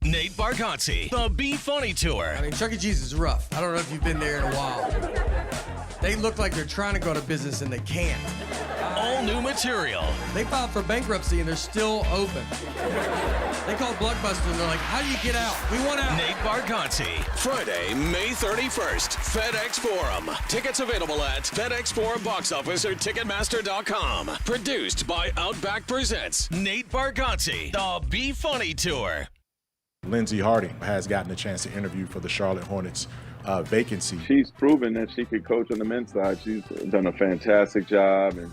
Nate Bargatze, the Be Funny Tour. I mean, Chuck E. Cheese is rough. I don't know if you've been there in a while. They look like they're trying to go to business and they can't. All new material. They filed for bankruptcy and they're still open. They called Blockbuster and they're like, how do you get out? We want out. Nate Bargatze. Friday, May 31st, FedEx Forum. Tickets available at FedEx Forum box office or Ticketmaster.com. Produced by Outback Presents. Nate Bargatze, the Be Funny Tour. Lindsey Harding has gotten a chance to interview for the Charlotte Hornets vacancy. She's proven that she could coach on the men's side. She's done a fantastic job and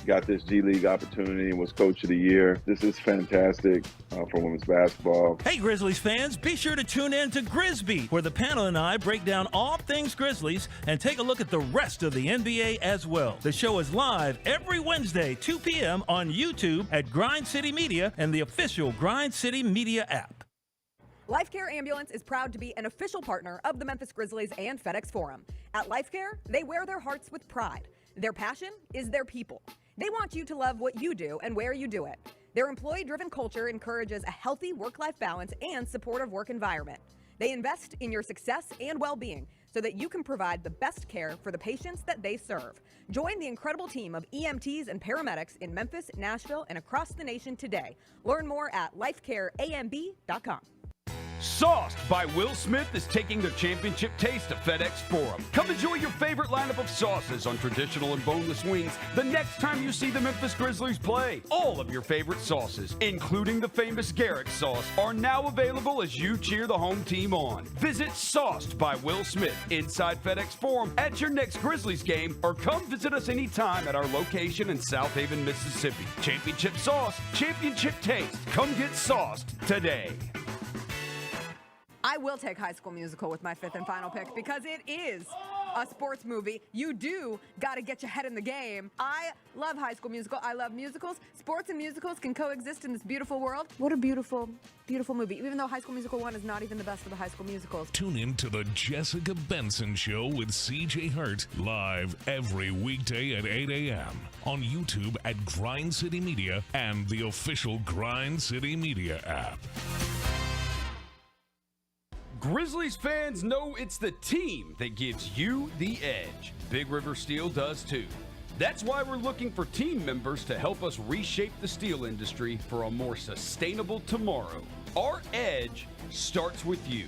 got this G League opportunity and was Coach of the Year. This is fantastic for women's basketball. Hey, Grizzlies fans, be sure to tune in to Grizbeat, where the panel and I break down all things Grizzlies and take a look at the rest of the NBA as well. The show is live every Wednesday, 2 p.m. on YouTube at Grind City Media and the official Grind City Media app. LifeCare Ambulance is proud to be an official partner of the Memphis Grizzlies and FedEx Forum. At LifeCare, they wear their hearts with pride. Their passion is their people. They want you to love what you do and where you do it. Their employee-driven culture encourages a healthy work-life balance and supportive work environment. They invest in your success and well-being so that you can provide the best care for the patients that they serve. Join the incredible team of EMTs and paramedics in Memphis, Nashville, and across the nation today. Learn more at lifecareamb.com. Sauced by Will Smith is taking the championship taste to FedEx Forum. Come enjoy your favorite lineup of sauces on traditional and boneless wings the next time you see the Memphis Grizzlies play. All of your favorite sauces, including the famous Garrick sauce, are now available as you cheer the home team on. Visit Sauced by Will Smith inside FedEx Forum at your next Grizzlies game, or come visit us anytime at our location in South Haven, Mississippi. Championship sauce, championship taste. Come get sauced today. I will take High School Musical with my fifth and final pick because it is a sports movie. You do got to get your head in the game. I love High School Musical. I love musicals. Sports and musicals can coexist in this beautiful world. What a beautiful, beautiful movie. Even though High School Musical 1 is not even the best of the High School Musicals. Tune in to the Jessica Benson Show with CJ Hurt live every weekday at 8 a.m. on YouTube at Grind City Media and the official Grind City Media app. Grizzlies fans know it's the team that gives you the edge. Big River Steel does too. That's why we're looking for team members to help us reshape the steel industry for a more sustainable tomorrow. Our edge starts with you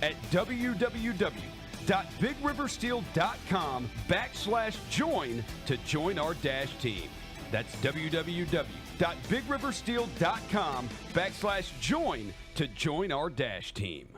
at www.bigriversteel.com/join to join our dash team. That's www.bigriversteel.com/join to join our dash team.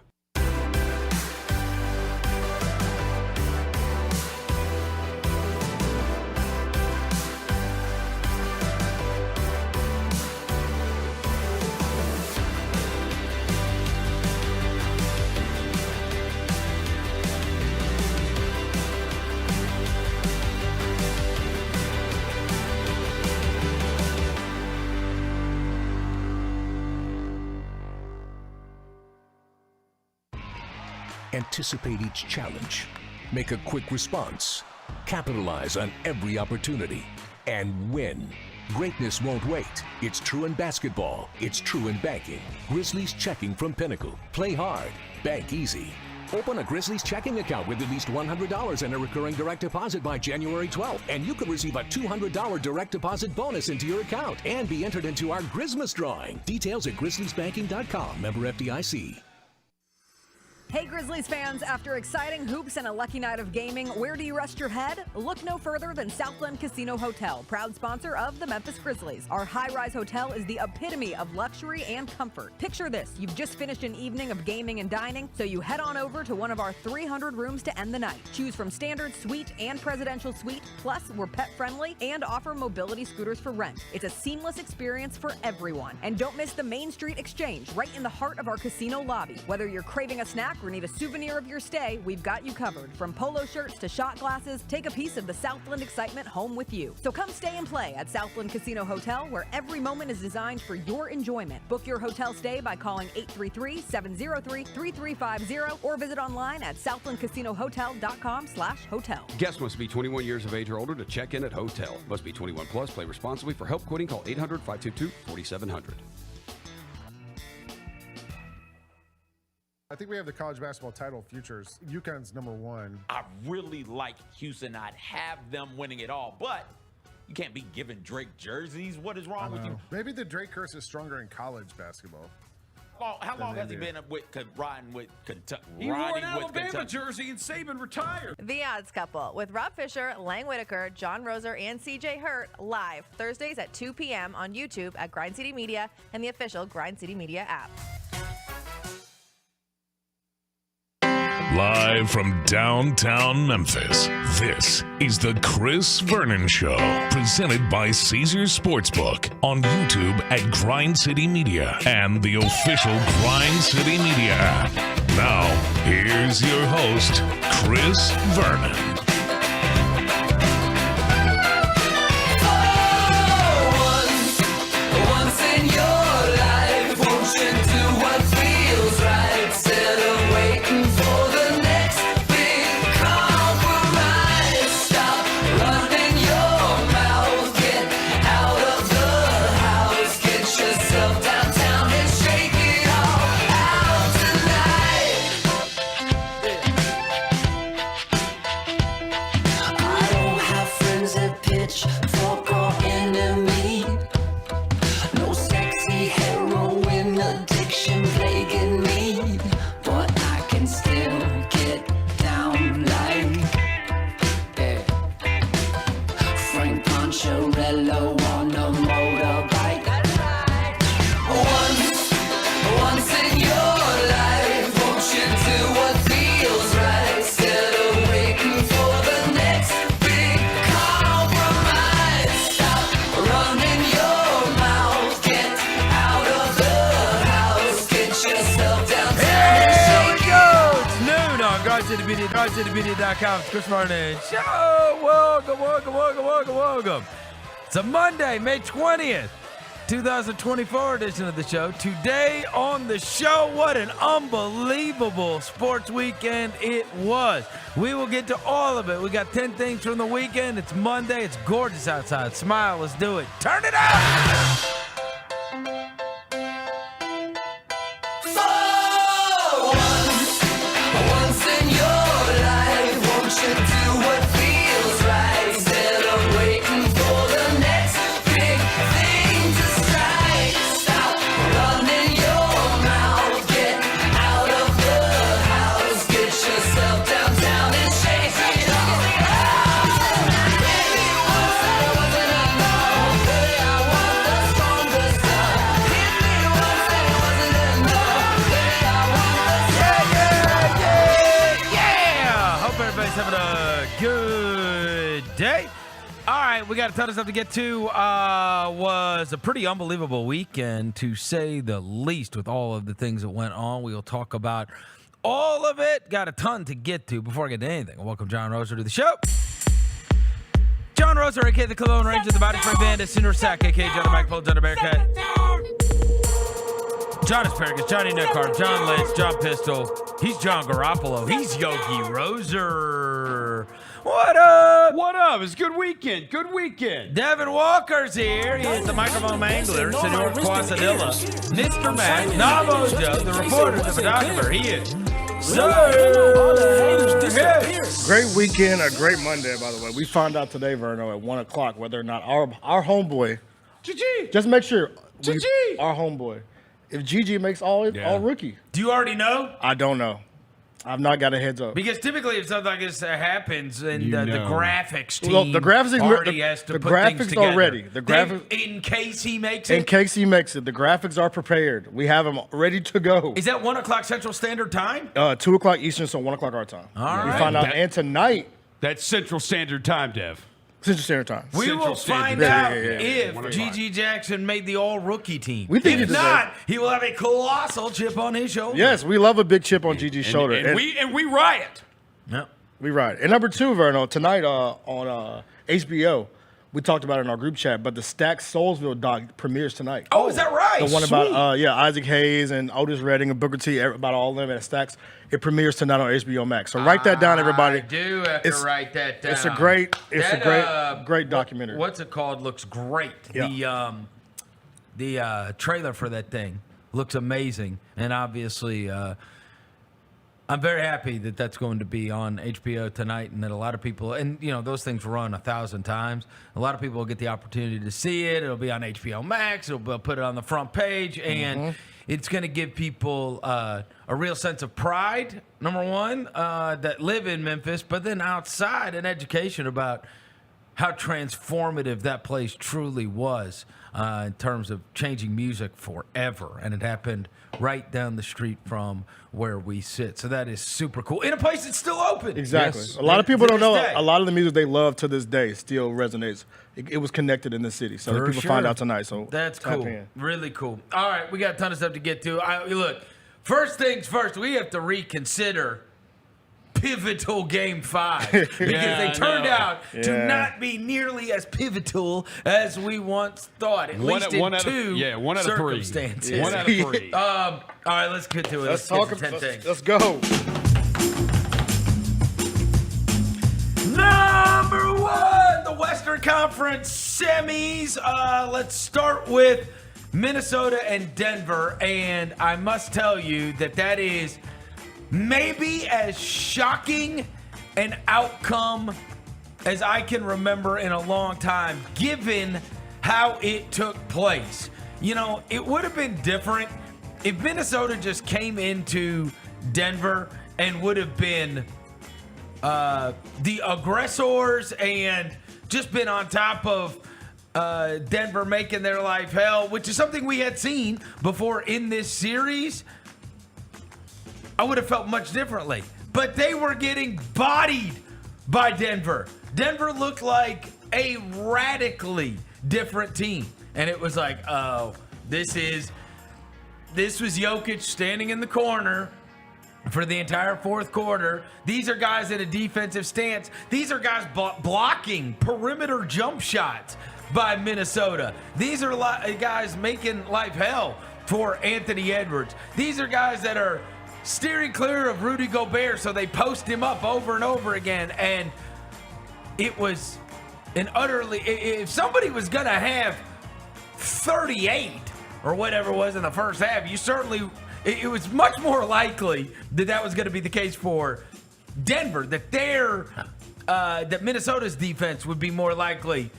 Anticipate each challenge. Make a quick response. Capitalize on every opportunity. And win. Greatness won't wait. It's true in basketball. It's true in banking. Grizzlies Checking from Pinnacle. Play hard. Bank easy. Open a Grizzlies checking account with at least $100 and a recurring direct deposit by January 12th, and you could receive a $200 direct deposit bonus into your account and be entered into our Grizmas drawing. Details at grizzliesbanking.com. Member FDIC. Hey Grizzlies fans, after exciting hoops and a lucky night of gaming, where do you rest your head? Look no further than Southland Casino Hotel, proud sponsor of the Memphis Grizzlies. Our high-rise hotel is the epitome of luxury and comfort. Picture this, you've just finished an evening of gaming and dining, so you head on over to one of our 300 rooms to end the night. Choose from standard suite and presidential suite, plus we're pet-friendly and offer mobility scooters for rent. It's a seamless experience for everyone. And don't miss the Main Street Exchange, right in the heart of our casino lobby. Whether you're craving a snack or need a souvenir of your stay, we've got you covered. From polo shirts to shot glasses, take a piece of the Southland excitement home with you. So come stay and play at Southland Casino Hotel, where every moment is designed for your enjoyment. Book your hotel stay by calling 833-703-3350 or visit online at southlandcasinohotel.com/hotel. Guests must be 21 years of age or older to check in at hotel. Must be 21 plus. Play responsibly. For help quoting, call 800-522-4700. I think we have the college basketball title futures. UConn's number 1. I really like Houston. I'd have them winning it all, but you can't be giving Drake jerseys. What is wrong with you? Maybe the Drake curse is stronger in college basketball. How long has he been riding with Kentucky? He wore an Alabama jersey and Saban retired. The Odds Couple with Rob Fisher, Lang Whitaker, John Roser, and CJ Hurt live Thursdays at 2 p.m. on YouTube at Grind City Media and the official Grind City Media app. Live from downtown Memphis, this is the Chris Vernon Show, presented by Caesars Sportsbook on YouTube at Grind City Media and the official Grind City Media app. Now, here's your host, Chris Vernon. Once in your life, won't you do what feels right? Instead of waiting for the next big compromise. Stop running your mouth, get out of the house, get yourself downtown and shake it all out tonight. I don't have friends that pitch fork or enemy. No sexy heroin addiction plaguing me, but I can still get down like Frank Poncherello on a motorbike. Once in your life, won't you do what feels right? Instead of waiting for the next big compromise. Stop running your mouth, get out of the house, get yourself downtown and Here we shake go. It's noon on GrindCityMedia.com. It's Chris Vernon Show. Welcome. It's a Monday, May 20th, 2024 edition of the show. Today on the show, what an unbelievable sports weekend it was. We will get to all of it. We got 10 things from the weekend. It's Monday. It's gorgeous outside. Smile. Let's do it. Turn it up. Once in your life, won't you do what feels right? Instead of waiting for the next big thing to strike. Stop running your mouth, get out of the house, get yourself downtown and shake it all out. Baby, once I wasn't enough, baby, I want the stronger stuff. Hit me once I wasn't enough, baby, I want the Yeah. Hope everybody's having a good day. All right, we got a ton of stuff to get to. Was a pretty unbelievable weekend, to say the least, with all of the things that went on. We'll talk about all of it. Got a ton to get to before I get to anything. Welcome John Roser to the show. John Roser, a.k.a. the Cologne Ranger, the Body Spray Bandit, Sinner Sack, a.k.a. John Mike Pole, John Bearcat. John Asparagus, Johnny Nickhart, John Lance, John Pistol. He's John Garoppolo. He's Yogi Roser. What up? What up? It's a good weekend. Good weekend. Devin Walker's here. He is the microphone mangler, Senor Quasadilla, Mr. Mac, Navojo, the reporter, the photographer. He is. Great weekend, a great Monday, by the way. We found out today, Verno, at 1 o'clock, whether or not our homeboy, GG. just make sure, GG. our homeboy, if GG makes all rookie. Do you already know? I don't know. I've not got a heads up. Because typically if something like this happens, and the graphics team Well, the graphics already has to the put graphics things together. are ready. The graphics, in case he makes it? in case he makes it, the graphics are prepared. We have them ready to go. Is that 1 o'clock Central Standard Time? 2 o'clock Eastern, so 1 o'clock our time. All We right. found out, and tonight, That's Central Standard Time, Dev. Central Standard Time. We Central will Standard find Time. out Yeah. if 1 o'clock. G.G. Jackson made the all-rookie team. We think if he deserves not, he will have a colossal chip on his shoulder. Yes, we love a big chip on GG's shoulder. And we riot. Yep. We ride. And number 2, Verno, tonight on HBO, we talked about it in our group chat, but the Stax Soulsville doc premieres tonight. Oh, is that right? The one about Isaac Hayes and Otis Redding and Booker T, about all of them at Stax. It premieres tonight on HBO Max. So write that down, everybody. I do have to write that down. It's a great documentary. What's it called? Looks great. Yeah. The trailer for that thing looks amazing, and obviously I'm very happy that that's going to be on HBO tonight, and that a lot of people, and those things run 1,000 times. A lot of people will get the opportunity to see it. It'll be on HBO Max. They'll put it on the front page, and it's going to give people a real sense of pride, number one, that live in Memphis, but then outside an education about how transformative that place truly was in terms of changing music forever. And it happened right down the street from where we sit. So that is super cool. In a place that's still open. Exactly. Yes. A lot of people don't know day. a lot of the music they love to this day still resonates. It was connected in the city. So For people sure. find out tonight. So that's tap cool. in. Really cool. All right, we got a ton of stuff to get to. Look, first things first, we have to reconsider pivotal Game 5 because they turned out to not be nearly as pivotal as we once thought. At least in two circumstances. 1 out of 3. All right, let's get to it. Let's talk get to 10 about things. Let's go. Number 1, the Western Conference semis. Let's start with Minnesota and Denver, and I must tell you that is maybe as shocking an outcome as I can remember in a long time, given how it took place. It would have been different if Minnesota just came into Denver and would have been the aggressors and just been on top of Denver making their life hell, which is something we had seen before in this series. I would have felt much differently. But they were getting bodied by Denver. Denver looked like a radically different team. And it was like, oh, this was Jokic standing in the corner for the entire fourth quarter. These are guys in a defensive stance. These are guys blocking perimeter jump shots by Minnesota. These are guys making life hell for Anthony Edwards. These are guys that are steering clear of Rudy Gobert, so they post him up over and over again. And it was an utterly, if somebody was going to have 38 or whatever it was in the first half, it was much more likely that was going to be the case for Denver, that Minnesota's defense would be more likely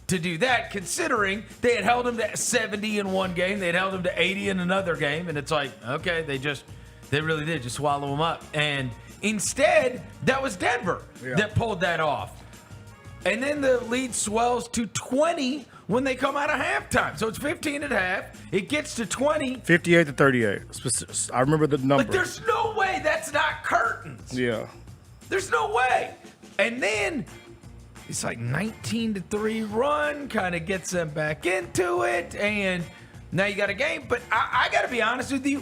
to do that, considering they had held them to 70 in one game, they had held them to 80 in another game, and it's like, okay, they really did just swallow them up. And instead, that was Denver that pulled that off. And then the lead swells to 20 when they come out of halftime. So it's 15 at half. It gets to 20. 58-38. I remember the number. But there's no way that's not curtains. Yeah. There's no way. And then it's like 19-3 run, kind of gets them back into it. And now you got a game. But I got to be honest with you.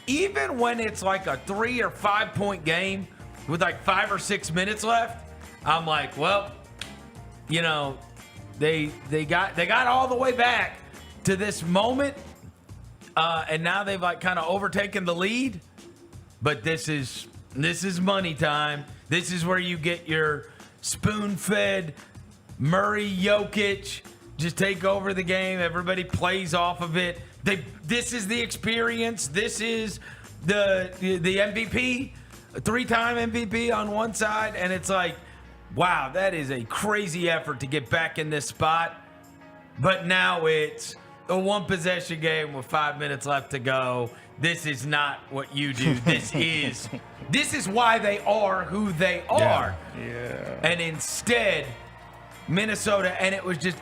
Even when it's like a 3 or 5 point game with like 5 or 6 minutes left, I'm like, well, they got all the way back to this moment, and now they've like kind of overtaken the lead. But this is money time. This is where you get your spoon-fed Murray, Jokic, just take over the game. Everybody plays off of it. This is the experience. This is the MVP, 3-time MVP on one side, and it's like, wow, that is a crazy effort to get back in this spot. But now it's a one-possession game with 5 minutes left to go. This is not what you do. This is why they are who they are. Yeah. And instead, Minnesota, and it was just,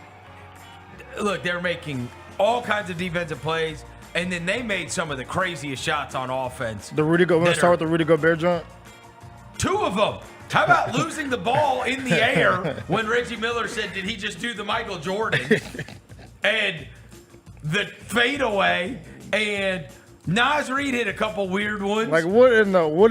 look, they're making all kinds of defensive plays, and then they made some of the craziest shots on offense. Let's start with the Rudy Gobert joint. 2 of them. How about losing the ball in the air when Reggie Miller said, did he just do the Michael Jordan? And the fadeaway, and Nas Reed hit a couple weird ones. Like, what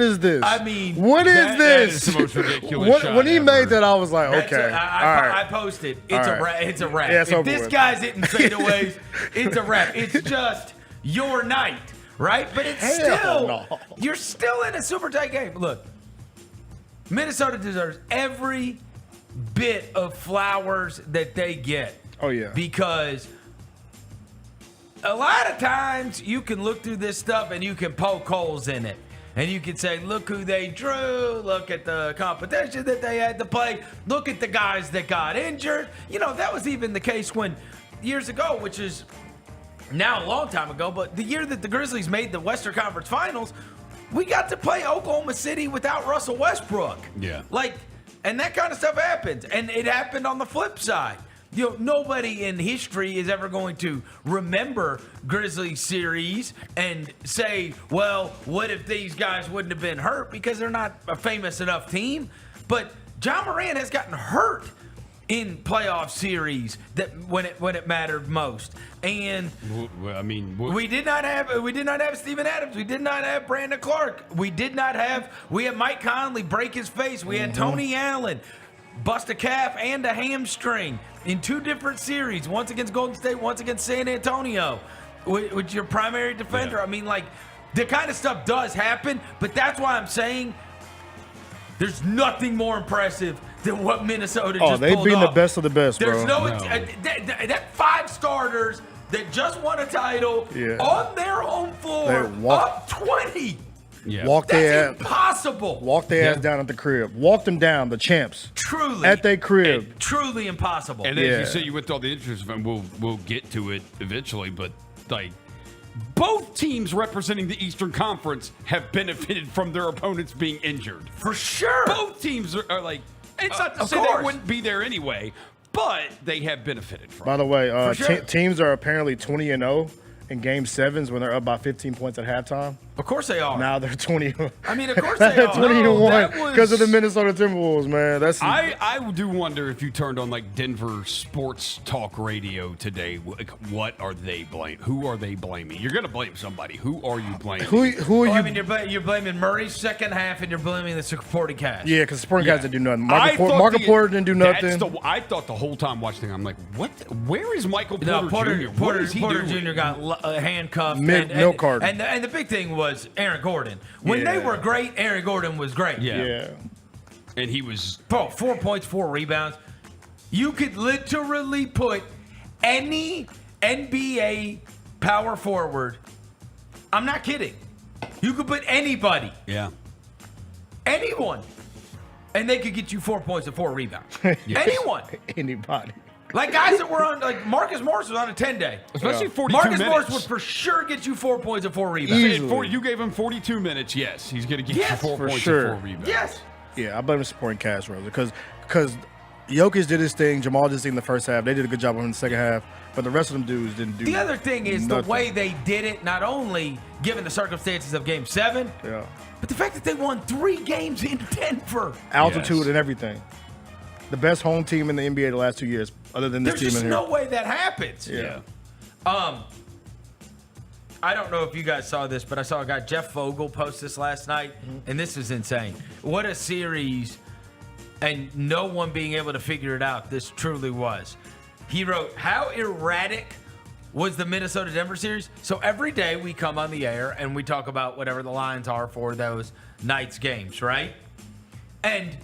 is this? I mean, what is this? That is the most ridiculous shot when he ever. made that, I was like, That's okay. I posted. It's All a right. wrap. It's a wrap. Yeah, it's if over this with. guy's hitting fadeaways, it's a wrap. It's just your night, right? But it's you're still in a super tight game. Look, Minnesota deserves every bit of flowers that they get. Oh, yeah. Because a lot of times you can look through this stuff and you can poke holes in it. And you could say, look who they drew. Look at the competition that they had to play. Look at the guys that got injured. You know, that was even the case when years ago, which is now a long time ago, but the year that the Grizzlies made the Western Conference Finals, we got to play Oklahoma City without Russell Westbrook. Yeah. Like, and that kind of stuff happens. And it happened on the flip side. You know, nobody in history is ever going to remember Grizzlies series and say, well, what if these guys wouldn't have been hurt, because they're not a famous enough team. But John Moran has gotten hurt in playoff series that when it mattered most. And I mean, we did not have Steven Adams. We did not have Brandon Clark. We had Mike Conley break his face. We had Tony Allen bust a calf and a hamstring in 2 different series, once against Golden State, once against San Antonio, with your primary defender. I mean, like, the kind of stuff does happen, but that's why I'm saying there's nothing more impressive than what Minnesota just pulled off. Oh, they've been the best of the best, bro. There's that 5 starters that just won a title on their home floor, up 20. Yeah. That's impossible. Walk their ass down at the crib. Walk them down, the champs. Truly. At their crib. Truly impossible. And as you say, you went to all the injuries, and we'll get to it eventually, but like, both teams representing the Eastern Conference have benefited from their opponents being injured. For sure. Both teams are like, it's not to say they wouldn't be there anyway, but they have benefited from it. By the way, teams are apparently 20-0 in Game 7s when they're up by 15 points at halftime. Of course they are. Now they're 20. I mean, of course they are. 20-1 because of the Minnesota Timberwolves, man. I do wonder if you turned on like Denver sports talk radio today, like, what are they blaming? Who are they blaming? You're gonna blame somebody. Who are you blaming? Who are you? I mean, you're blaming Murray's second half, and you're blaming the supporting cast. Yeah, because supporting cast didn't do nothing. Marco Porter didn't do nothing. I thought the whole time watching, I'm like, what? Where is Michael Porter Jr.? Porter Jr. got handcuffed. No card. And the big thing was Aaron Gordon. When they were great, Aaron Gordon was great. Yeah. And he was 4 points, 4 rebounds. You could literally put any NBA power forward. I'm not kidding. You could put anybody. Yeah. Anyone. And they could get you 4 points and 4 rebounds. Anyone. Anybody. Like guys that were on, like Marcus Morris was on a 10-day. Especially 42 Marcus minutes. Morris would for sure get you 4 points and 4 rebounds. You gave him 42 minutes, yes. He's going to get you 4 points and 4 rebounds. Yes. Yeah, I blame the supporting cast, Rosa, because Jokic did his thing, Jamal did his thing in the first half. They did a good job in the second half, but the rest of them dudes didn't do The other thing is nothing. the way they did it, not only given the circumstances of Game 7, but the fact that they won 3 games in Denver. Altitude and everything. The best home team in the NBA the last 2 years, other than this There's team just in here. no way that happens. Yeah. I don't know if you guys saw this, but I saw a guy, Jeff Vogel, post this last night, and this is insane. What a series, and no one being able to figure it out. This truly was. He wrote, how erratic was the Minnesota-Denver series? So every day we come on the air and we talk about whatever the lines are for those nights' games, right? And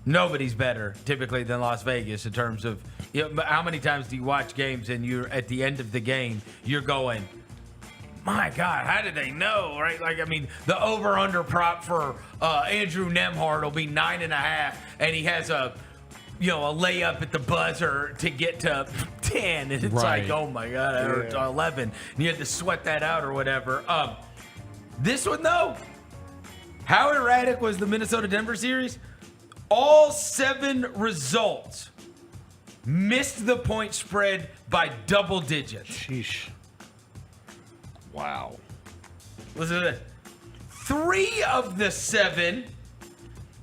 nobody's better typically than Las Vegas in terms of, you know, how many times do you watch games and you're at the end of the game, you're going, my God, how did they know, right? Like, I mean, the over-under prop for Andrew Nembhard will be 9.5, and he has a layup at the buzzer to get to 10, and it's like, oh my God, or 11, and you had to sweat that out or whatever. This one though, how erratic was the Minnesota-Denver series? All 7 results missed the point spread by double digits. Sheesh. Wow. Listen to this. 3 of the 7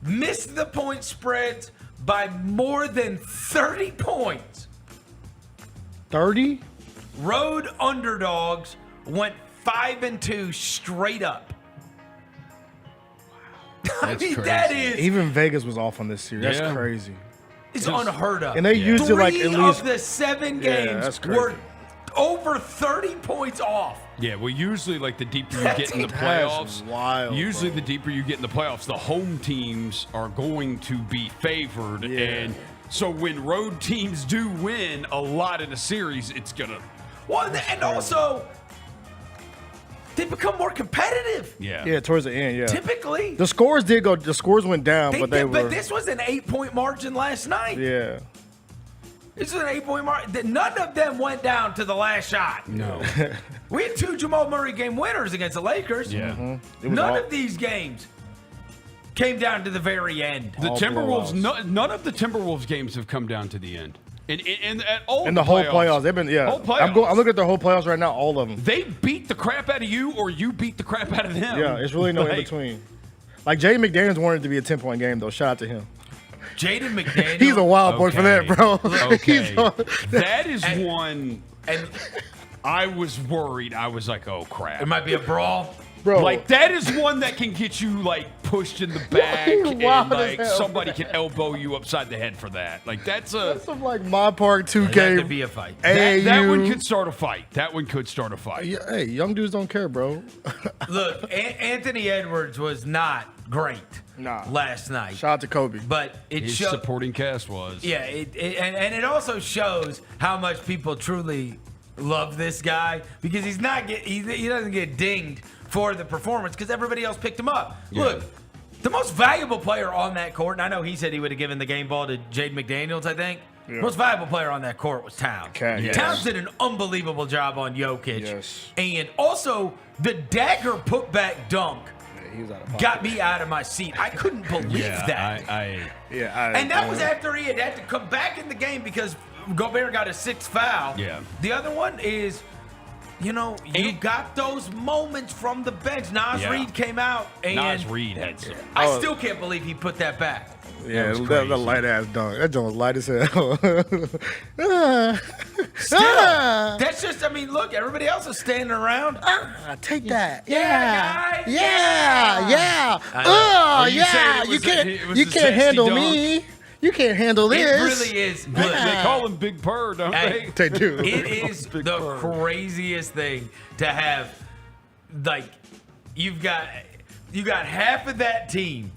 missed the point spreads by more than 30 points. 30? Road underdogs went 5-2 straight up. I mean, that is Even Vegas was off on this series. That's crazy. It's unheard of. And they used it like at least 3 of the 7 games were over 30 points off. Yeah, well, usually, like, the deeper you get in the playoffs, the deeper you get in the playoffs, the home teams are going to be favored. And so when road teams do win a lot in a series, it's going to... Well, and also, they become more competitive. Yeah, towards the end, yeah. Typically. The scores did go, the scores went down, but they were. But this was an 8-point margin last night. Yeah. This was an 8-point margin. None of them went down to the last shot. No. We had 2 Jamal Murray game winners against the Lakers. Yeah. None of these games came down to the very end. The Timberwolves, none of the Timberwolves games have come down to the end. In the whole playoffs, they've been Whole playoffs. I'm looking at the whole playoffs right now, all of them. They beat the crap out of you, or you beat the crap out of them. Yeah, it's really no in between. Like Jaden McDaniels wanted it to be a 10-point game though. Shout out to him. Jaden McDaniels. He's a wild boy for that, bro. Okay. That is one. And I was worried. I was like, oh crap. It might be a brawl. Bro. Like that is one that can get you like pushed in the back and like somebody can elbow you upside the head for that. Like that's some like My Park 2K. That could be a fight. That one could start a fight. That one could start a fight. Yeah, hey, young dudes don't care, bro. Look, Anthony Edwards was not great last night. Shout out to Kobe. But his supporting cast was. Yeah, and it also shows how much people truly love this guy because he doesn't get dinged for the performance because everybody else picked him up. Yeah. Look, the most valuable player on that court, and I know he said he would have given the game ball to Jaden McDaniels, I think. Yeah. Most valuable player on that court was Towns. Yes. Towns did an unbelievable job on Jokic. Yes. And also, the dagger putback dunk got me out of my seat. I couldn't believe that. And that was after he had to come back in the game because Gobert got a 6th foul. Yeah. The other one is, you got those moments from the bench. Nas Reed came out and Nas Reed had some. I still can't believe he put that back. Yeah, that light ass dunk. That dunk was light as hell. Still, that's just, look, everybody else is standing around. Take that. Yeah, guys. Yeah. Oh, yeah. You can't handle me. You can't handle this. It really is. They call him Big Purr, don't they? They do. It is the craziest thing to have. Like, you got half of that team.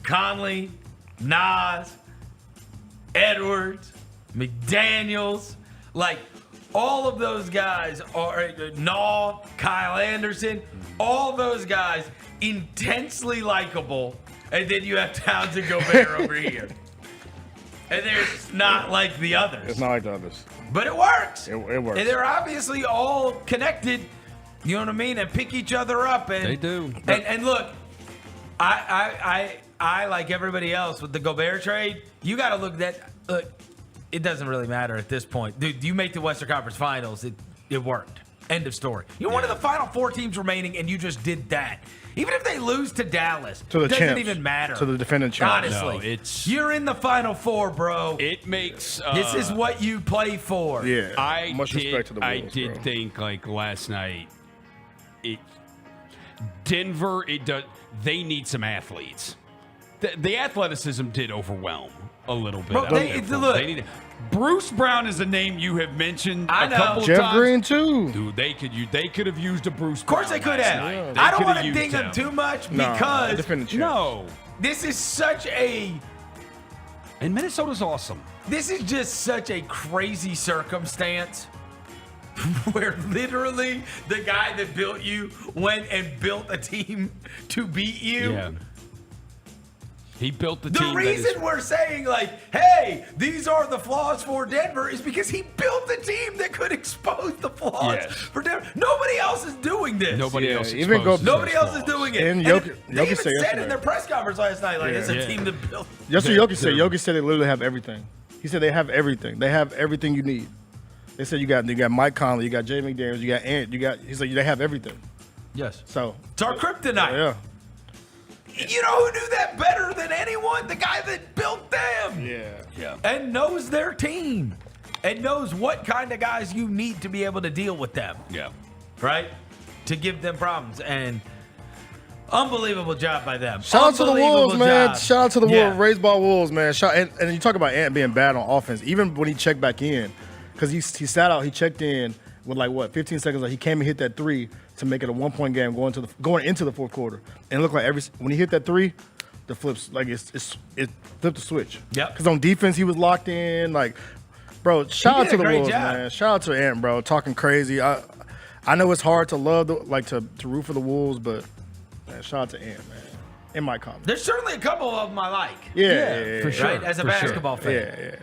Conley, Nas, Edwards, McDaniels, like all of those guys are Naw, Kyle Anderson, all those guys intensely likable. And then you have Towns and Gobert over here. And they're not like the others. It's not like the others. But it works. It works. And they're obviously all connected, you know what I mean, and pick each other up. And, they do. And look, I like everybody else with the Gobert trade, you got to look at that. Look, it doesn't really matter at this point. Dude, you make the Western Conference Finals, it worked. End of story. You're one of the final 4 teams remaining, and you just did that. Even if they lose to Dallas, to the it doesn't champs, even matter. To the defending champs. Honestly, you're in the Final 4, bro. It makes this is what you play for. Yeah. Much respect to the Wolves, I did bro. think like last night, Denver. They need some athletes. The athleticism did overwhelm a little bit. Look, Bruce Brown is a name you have mentioned a couple Jeff of times. Green too. Dude, they could have used a Bruce Brown. Of course they could last have. night. I don't want to ding them too much because no, this is such a. And Minnesota's awesome. This is just such a crazy circumstance where literally the guy that built you went and built a team to beat you. Yeah. He built the The team. reason we're saying, like, hey, these are the flaws for Denver is because he built a team that could expose the flaws for Denver. Nobody else is doing this. Nobody else is doing it. And they Jokic even said said yesterday. in their press conference last night, like, it's a team that built. That's what Jokic said. Jokic said they literally have everything. He said they have everything. They have everything you need. They said you got Mike Conley, you got Jay McDaniels, you got Ant, He said they have everything. Yes. So it's our kryptonite. Yeah. You know who knew that better than anyone? The guy that built them. Yeah. And knows their team. And knows what kind of guys you need to be able to deal with them. Yeah. Right? To give them problems. And unbelievable job by them. Shout out to the Wolves, man. Shout out to the Yeah. Wolves, raised ball Wolves, man. And you talk about Ant being bad on offense, even when he checked back in, because he sat out, he checked in with 15 seconds left. He came and hit that 3 to make it a 1-point game going into the fourth quarter. And it looked like when he hit that 3, the flips it flipped the switch. Yep. Because on defense he was locked in. Like, bro, shout out to the Wolves, man. Shout out to Ant, bro. Talking crazy. I know it's hard to love, to root for the Wolves, but man, shout out to Ant, man. In my comments. There's certainly a couple of them I like. Yeah, for sure. Right? As a basketball fan. Yeah.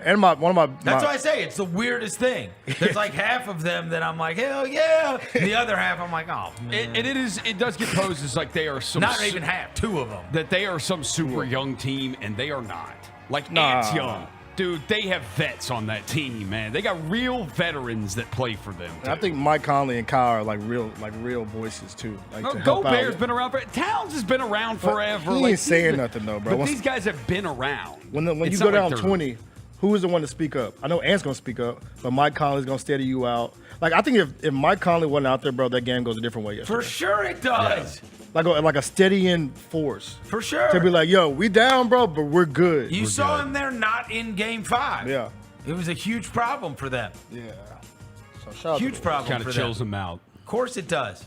And one of my That's why I say it's the weirdest thing. There's like half of them that I'm like, hell yeah. And the other half I'm like, oh man. It does get posed as like they are some not even half, two of them. That they are some super young team, and they are not. Like Ant's young. Dude, they have vets on that team, man. They got real veterans that play for them. I think Mike Conley and Kyle are like real voices too. Like Gobert's been around Towns has been around forever. He ain't saying nothing though, bro. But these guys have been around. When you go down 20, who is the one to speak up? I know Ant's gonna speak up, but Mike Conley's gonna steady you out. Like I think if Mike Conley wasn't out there, bro, that game goes a different way yesterday. For sure it does. Yeah. Like a steadying force. For sure. To be like, yo, we down, bro, but we're good. You saw him there not in Game 5. Yeah. It was a huge problem for them. Yeah. So shout out huge problem kind for of them. chills them out. Of course it does.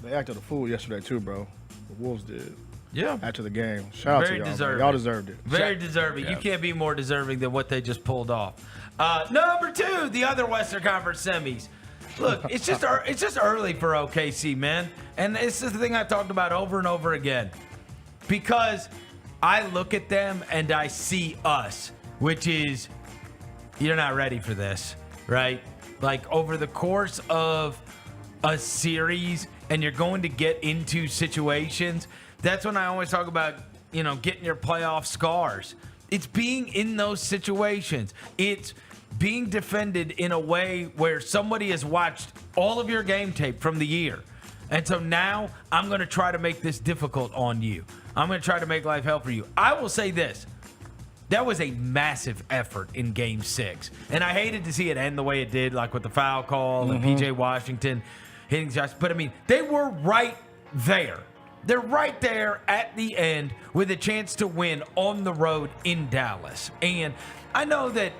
They acted a fool yesterday too, bro. The Wolves did. Yeah. After the game. Shout out to y'all. Deserving. Y'all deserved it. Very deserving. Yeah. You can't be more deserving than what they just pulled off. Number 2, the other Western Conference semis. Look, it's just early for OKC, man. And this is the thing I talked about over and over again. Because I look at them and I see us, which is, you're not ready for this, right? Like over the course of a series and you're going to get into situations, that's when I always talk about, getting your playoff scars. It's being in those situations. It's being defended in a way where somebody has watched all of your game tape from the year. And so now I'm going to try to make this difficult on you. I'm going to try to make life hell for you. I will say this. That was a massive effort in Game 6. And I hated to see it end the way it did, like with the foul call and P.J. Washington hitting shots. But, they were right there. They're right there at the end with a chance to win on the road in Dallas. And I know that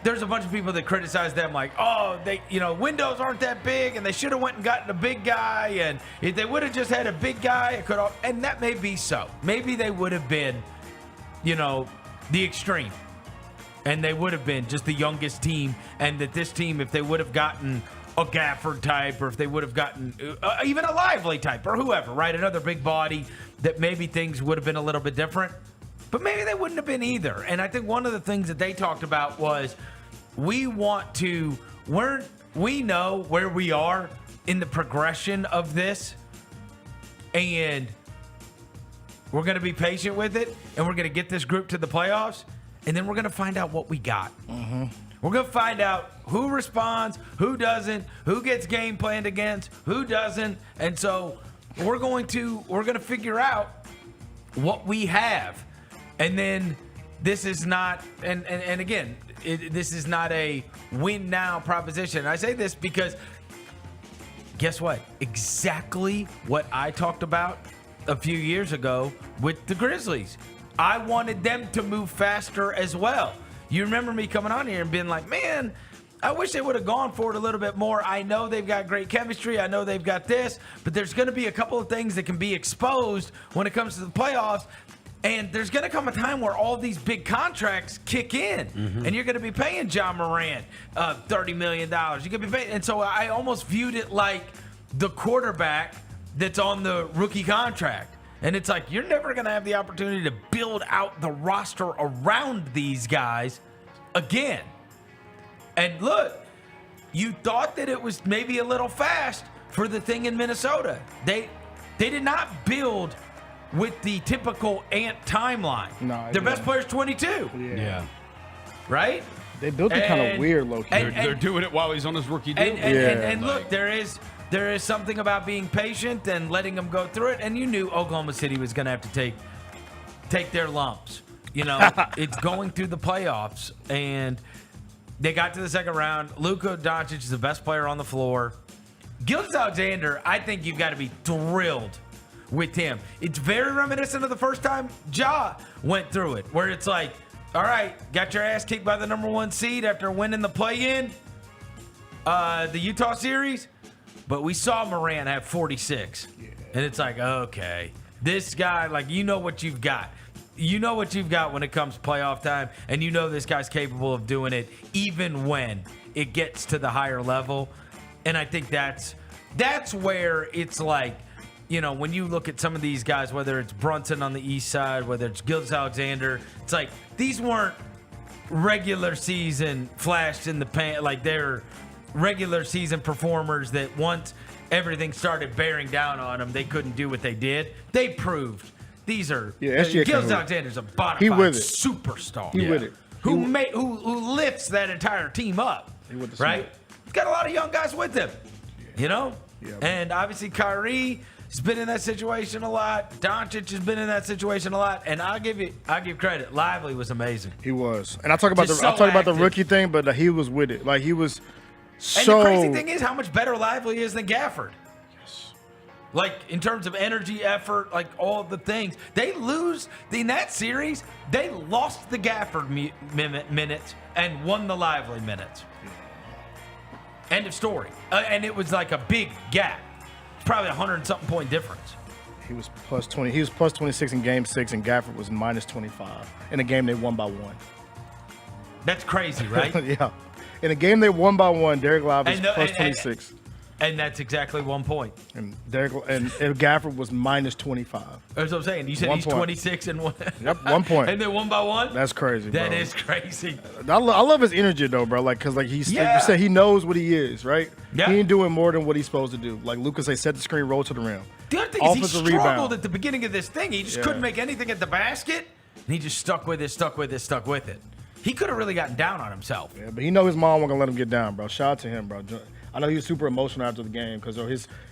there's a bunch of people that criticize them like, oh, they, windows aren't that big and they should have went and gotten a big guy. And if they would have just had a big guy, it could have, and that may be so. Maybe they would have been, the extreme. And they would have been just the youngest team. And that this team, if they would have gotten a Gafford type, or if they would have gotten even a Lively type or whoever, right? Another big body, that maybe things would have been a little bit different. But maybe they wouldn't have been either. And I think one of the things that they talked about was we know where we are in the progression of this. And we're going to be patient with it. And we're going to get this group to the playoffs. And then we're going to find out what we got. Mm-hmm. We're going to find out who responds, who doesn't, who gets game planned against, who doesn't. And so we're going to figure out what we have. And then this is not, and again, this is not a win now proposition. I say this because guess what? Exactly what I talked about a few years ago with the Grizzlies. I wanted them to move faster as well. You remember me coming on here and being like, man, I wish they would have gone for it a little bit more. I know they've got great chemistry. I know they've got this, but there's going to be a couple of things that can be exposed when it comes to the playoffs. And there's going to come a time where all these big contracts kick in, and you're going to be paying John Morant $30 million. You're going to be paying, and so I almost viewed it like the quarterback that's on the rookie contract. And it's like, you're never going to have the opportunity to build out the roster around these guys again. And look, you thought that it was maybe a little fast for the thing in Minnesota. They did not build with the typical Ant timeline. No, their best player's 22. Yeah. Right? They built it kind of weird, low-key. They're doing it while he's on his rookie deal. And look, there is something about being patient and letting them go through it. And you knew Oklahoma City was going to have to take their lumps. It's going through the playoffs. And they got to the second round. Luka Doncic is the best player on the floor. Alexander, I think you've got to be thrilled with him. It's very reminiscent of the first time Ja went through it, where it's like, all right, got your ass kicked by the number 1 seed after winning the play-in, the Utah series, but we saw Morant have 46. Yeah. And it's like, okay, this guy, like, you know what you've got. You know what you've got when it comes to playoff time, and you know this guy's capable of doing it even when it gets to the higher level. And I think that's where it's like, when you look at some of these guys, whether it's Brunson on the east side, whether it's Alexander, it's like these weren't regular season flashed in the pan. Like they're regular season performers that once everything started bearing down on them, they couldn't do what they did. They proved these are. Yeah, Alexander's a bona fide superstar. He with it. Who lifts that entire team up, right? He's got a lot of young guys with him, Yeah, and obviously Kyrie has been in that situation a lot. Doncic has been in that situation a lot, and I give credit. Lively was amazing. He was, and I talk about the rookie thing, but he was with it. Like he was. And the crazy thing is how much better Lively is than Gafford. Yes. Like in terms of energy, effort, like all the things. They lose in that series. They lost the Gafford minutes and won the Lively minutes. End of story. And it was like a big gap. It's probably 100-something point difference. He was plus 20. He was plus 26 in Game 6, and Gafford was minus 25 in a game they won by 1. That's crazy, right? Yeah. In a game they won by 1, Derek Lively was plus 26. And that's exactly 1 point. And Gafford was minus 25. That's what I'm saying. You said he's 26 and 1. Yep, 1 point. And then 1 by 1? That's crazy, bro. That is crazy. I love his energy, though, bro. Like, because, like, like you said, he knows what he is, right? Yeah. He ain't doing more than what he's supposed to do. Like Lucas say, set the screen, roll to the rim. The other thing is he struggled at the beginning of this thing. He just couldn't make anything at the basket, and he just stuck with it. He could have really gotten down on himself. Yeah, but he know his mom wasn't going to let him get down, bro. Shout out to him, bro. I know he was super emotional after the game because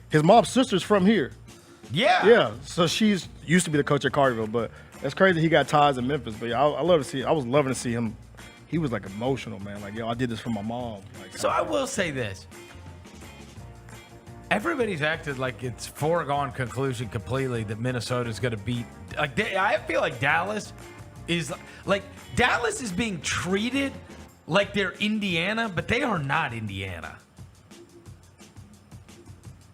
his mom's sister's from here. Yeah. Yeah. So she's used to be the coach at Carterville, but that's crazy he got ties in Memphis. But yeah, I was loving to see him. He was like emotional, man. Like, I did this for my mom. Like, so I will say this. Everybody's acted like it's foregone conclusion completely that Minnesota's going to beat. Like, I feel like Dallas is being treated like they're Indiana, but they are not Indiana.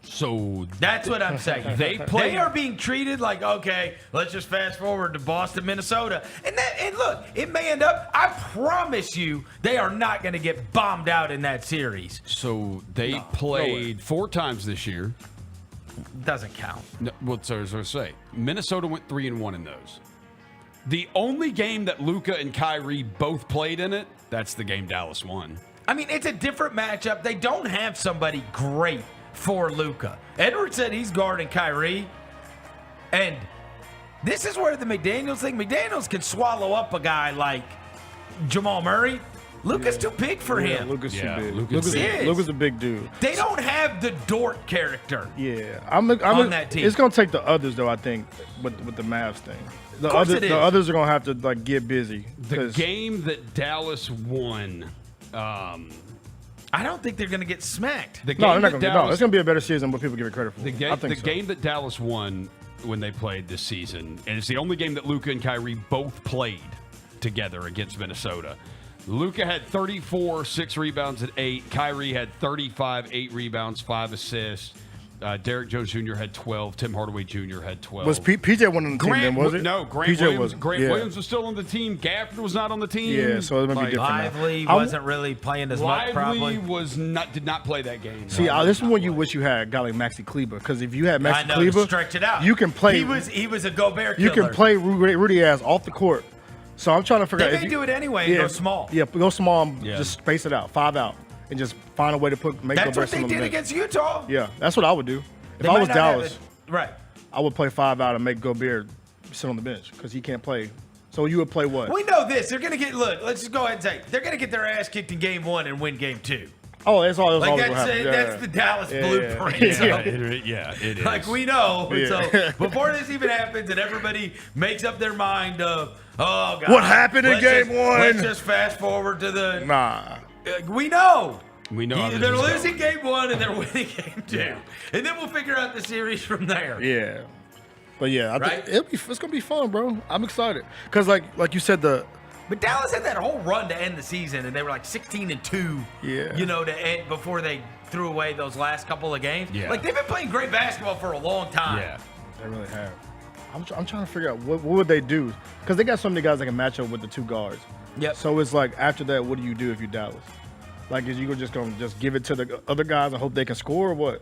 So that's what I'm saying. They are being treated like, okay, let's just fast forward to Boston, Minnesota. And look, it may end up, I promise you, they are not going to get bombed out in that series. So they played 4 times this year. Doesn't count. No, well, so I was going to say, Minnesota went 3-1 in those. The only game that Luka and Kyrie both played in it, that's the game Dallas won. I mean, it's a different matchup. They don't have somebody great for Luka. Edwards said he's guarding Kyrie. And this is where the McDaniels thing, McDaniels can swallow up a guy like Jamal Murray. Luka's too big for him. Luka's too big. Luka's a big dude. They don't have the Dort character. Yeah. On that team. It's going to take the others, though, I think, with the Mavs thing. The others are going to have to get busy. The game that Dallas won, I don't think they're going to get smacked. No, they're not going to. No, it's going to be a better season than what people give it credit for. The game that Dallas won when they played this season, and it's the only game that Luka and Kyrie both played together against Minnesota. Luka had 34, 6 rebounds at 8. Kyrie had 35, 8 rebounds, 5 assists. Derek Jones Jr. had 12. Tim Hardaway Jr. had 12. Was PJ one on the team then, was it? No, Grant Williams was still on the team. Gafford was not on the team. Yeah, so it might be different. Lively wasn't really playing as much, probably. Lively did not play that game. See, this is when you wish you had a guy like Maxi Kleber, because if you had Maxi Kleber, to stretch it out. You can play. He was a Gobert killer. You can play Rudy ass off the court. So I'm trying to figure out. They may do it anyway and go small. Yeah, go small and just space it out, 5 out, and just find a way to make That's Gobert what they did against Utah. Yeah, that's what I would do. If I was Dallas, right, I would play 5 out and make Gobert sit on the bench because he can't play. So you would play what? We know this. They're going to let's just go ahead and say, they're going to get their ass kicked in game 1 and win game 2. Oh, that's all. That's the Dallas blueprint. It is. Like, we know. So before this even happens and everybody makes up their mind of, oh, God. What happened in game 1? Let's just fast forward to the. Nah. We know. We know they're losing game 1 and they're winning game 2. Yeah. And then we'll figure out the series from there. Yeah. But yeah, I think it's gonna be fun, bro. I'm excited. Cause like you said, but Dallas had that whole run to end the season, and they were like 16-2. Yeah. You know, to end before they threw away those last couple of games. Yeah. Like, they've been playing great basketball for a long time. Yeah. They really have. I'm trying to figure out what would they do, because they got so many guys that can match up with the 2 guards. Yep. So it's like, after that, what do you do if you're Dallas? Like, is you just gonna just give it to the other guys and hope they can score or what?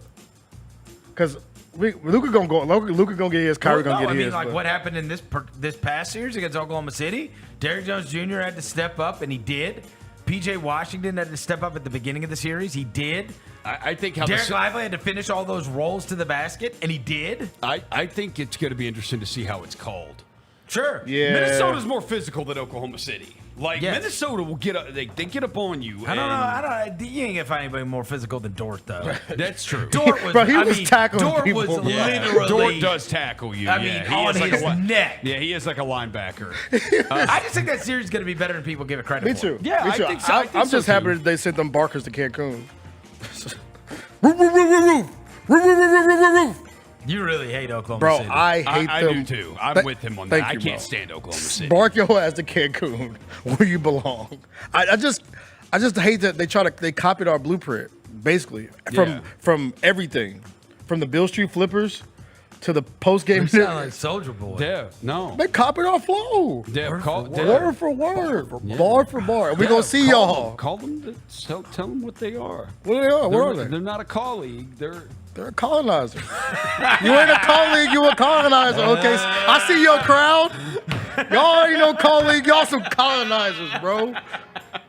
Because Luka gonna go. Luka gonna get his. Kyrie gonna get his. Like what happened in this past series against Oklahoma City? Derrick Jones Jr. had to step up, and he did. P.J. Washington had to step up at the beginning of the series. He did. I think how Derek Lively had to finish all those rolls to the basket, and he did. I think it's going to be interesting to see how it's called. Sure. Yeah. Minnesota's more physical than Oklahoma City. Like, Yes. Minnesota will get up. They get up on you. I don't know. You ain't gonna find anybody more physical than Dort, though. That's true. Dort was. Bro, he was tackling Dort people. was Yeah. literally. Dort does tackle you. I mean, on his neck. Yeah, he is like a linebacker. I just think that series is gonna be better than people give it credit Me for. too. Yeah, Me I too. think so. I think I'm so just happy too. that they sent them Barkers to Cancun. Roof, roof, roof, roof, roof, roof, roof, roof, roof, roof. You really hate Oklahoma Bro, City. I hate I them. do too. I'm with him on that. I can't stand Oklahoma City. Bark your ass to Cancun, where you belong. I just hate that they copied our blueprint basically from everything, from the Bill Street Flippers to the post game. You sound like Soldier Boy. Yeah, no. They copied our flow. Yeah, Word for word, bar for bar. We gonna see y'all. Call them. Tell them what they are. What they are? What are They're they? not a colleague. They're a colonizer. You ain't a colleague, you a colonizer. Okay, I see your crowd. Y'all ain't no colleague, y'all some colonizers, bro.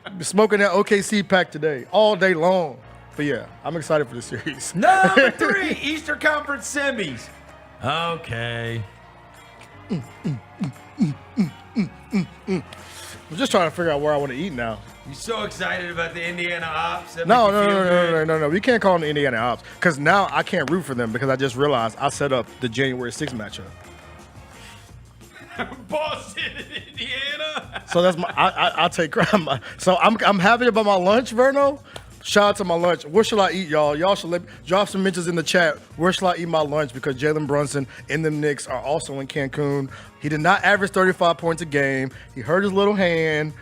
Been smoking that OKC pack today, all day long. But yeah, I'm excited for the series. Number 3, Eastern Conference semis. Okay. I'm just trying to figure out where I want to eat now. You so excited about the Indiana Ops? No. We can't call them the Indiana Ops because now I can't root for them because I just realized I set up the January 6th matchup. Boston and Indiana. So that's my. I take crap. So I'm happy about my lunch, Verno. Shout out to my lunch. Where should I eat, y'all? Y'all should drop some mentions in the chat. Where should I eat my lunch? Because Jalen Brunson and the Knicks are also in Cancun. He did not average 35 points a game. He hurt his little hand.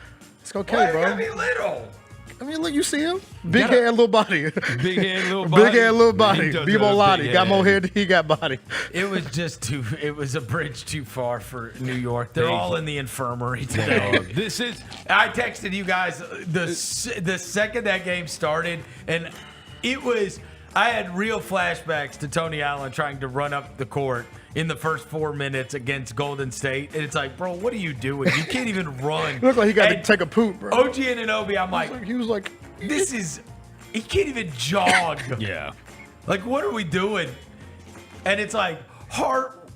It's okay, Why bro. you gotta be little? I mean, look, you see him? Big head, little body. Big head, little body. Big head, little body. He does Bebo have a Lottie. big Got more head. head, he got body. It was just too. It was a bridge too far for New York. They're all in the infirmary today. This is. I texted you guys the second that game started, and it was. I had real flashbacks to Tony Allen trying to run up the court in the first 4 minutes against Golden State, and it's like, bro, what are you doing? You can't even run. It looked like he got to take a poop, bro. OG Anunoby, I'm like, He was like, this is. He can't even jog. Yeah. Like, what are we doing? And it's like Hart,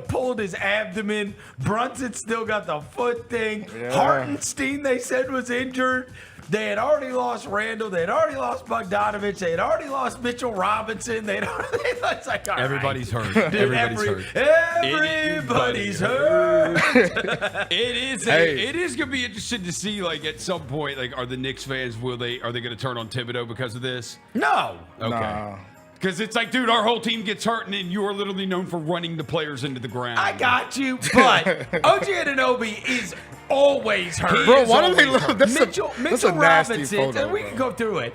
pulled his abdomen. Brunson still got the foot thing. Yeah. Hartenstein, they said, was injured. They had already lost Randall. They had already lost Bogdanovich. They had already lost Mitchell Robinson. It's like, all right. Everybody's hurt. Dude, Everybody's hurt. Everybody's hurt. It is gonna be interesting to see, like, at some point, like, are the Knicks fans are they gonna turn on Thibodeau because of this? No. Okay. Nah. Because it's like, dude, our whole team gets hurt, and then you are literally known for running the players into the ground. I got you, but OG Anunoby is always hurt. Bro, why don't they look? Mitchell a nasty Robinson, photo, and we bro. can go through it.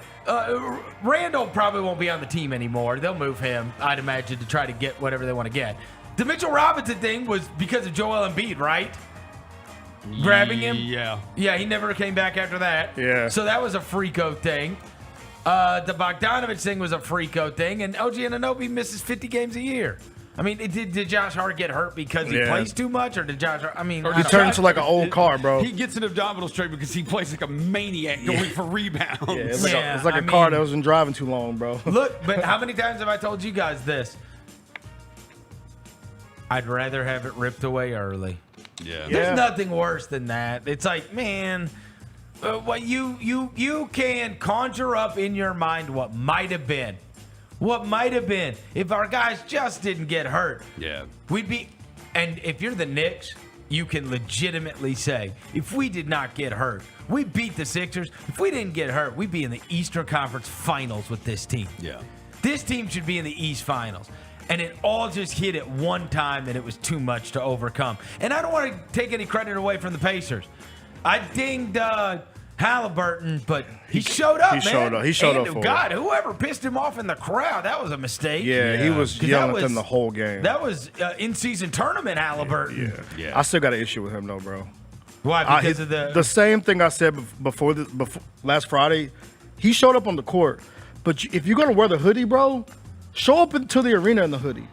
Randall probably won't be on the team anymore. They'll move him, I'd imagine, to try to get whatever they want to get. The Mitchell Robinson thing was because of Joel Embiid, right? Grabbing him? Yeah. Yeah, he never came back after that. Yeah. So that was a freako thing. The Bogdanovich thing was a freako thing, and OG Anunoby misses 50 games a year. I mean, did Josh Hart get hurt because he plays too much, or did Josh Hart? I mean, He turned into like an old car, bro. He gets an abdominal strain because he plays like a maniac going for rebounds. Yeah, it's like a car that wasn't driving too long, bro. Look, but how many times have I told you guys this? I'd rather have it ripped away early. Yeah. There's nothing worse than that. It's like, man, what you can conjure up in your mind what might have been. What might have been if our guys just didn't get hurt. Yeah. We'd be, and if you're the Knicks, you can legitimately say, if we did not get hurt, we beat the Sixers. If we didn't get hurt, we'd be in the Eastern Conference Finals with this team. Yeah. This team should be in the East Finals. And it all just hit at one time, and it was too much to overcome. And I don't want to take any credit away from the Pacers. I dinged Halliburton, but he showed up, man. He showed up for God, whoever pissed him off in the crowd, that was a mistake. Yeah, he was yelling at them the whole game. That was in-season tournament Halliburton. Yeah. I still got an issue with him, though, bro. Why? Because of the same thing I said before last Friday. He showed up on the court, but if you're gonna wear the hoodie, bro, show up into the arena in the hoodie.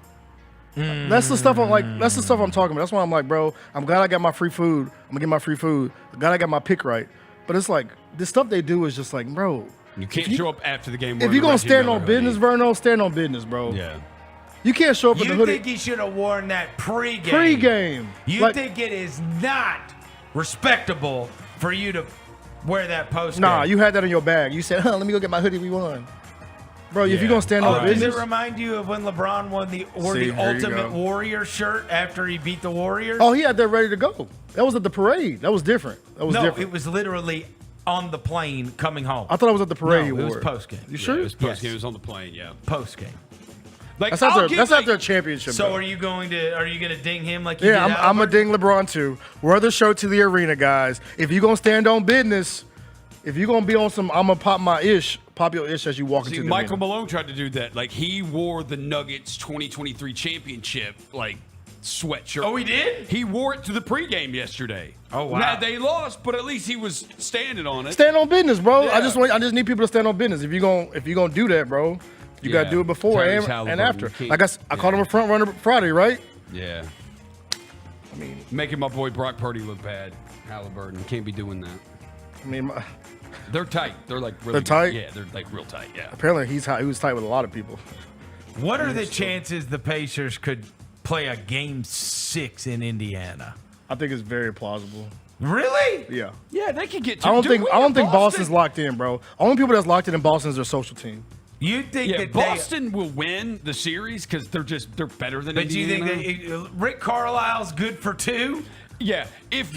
That's the stuff I'm like. That's the stuff I'm talking about. That's why I'm like, bro. I'm glad I got my free food. I'm gonna get my free food. I'm glad I got my pick right. But it's like the stuff they do is just like, bro. You can't show up after the game. If you're gonna stand on business, Vernon, stand on business, bro. Yeah. You can't show up in the hoodie. You think he should have worn that pregame? Pregame. You think it is not respectable for you to wear that postgame? Nah, you had that in your bag. You said, let me go get my hoodie. We won. Bro, if you're going to stand on business. Does it remind you of when LeBron won the Ultimate Warrior shirt after he beat the Warriors? Oh, he had that ready to go. That was at the parade. That was different. It was literally on the plane coming home. I thought it was at the parade. No, it was postgame. You sure? It was postgame. It was on the plane, yeah. Postgame. Like, that's after a championship. So bro. are you gonna ding him like you did I'm gonna ding LeBron too. Wear the shirt to the arena, guys. If you're gonna stand on business, if you're gonna be on some, I'm gonna pop your ish as you walk into the Michael arena. Malone tried to do that. Like, he wore the Nuggets 2023 championship sweatshirt. Oh, he did? He wore it to the pregame yesterday. Oh, wow. Now, they lost, but at least he was standing on it. Stand on business, bro. Yeah. I just need people to stand on business. If you're gonna do that, bro, you gotta do it before and after. I guess I called him a front runner Friday, right? Yeah. I mean, making my boy Brock Purdy look bad. Halliburton can't be doing that. I mean, they're tight. They're like really they're tight. Yeah, they're like real tight. Yeah. Apparently, he was tight with a lot of people. What are the chances the Pacers could play a Game 6 in Indiana? I think it's very plausible. Really? Yeah. Yeah, they could get. I don't think Boston's locked in, bro. Only people that's locked in Boston is their social team. You think that Boston will win the series because they're better than Indiana? But do you think Rick Carlisle's good for 2? Yeah,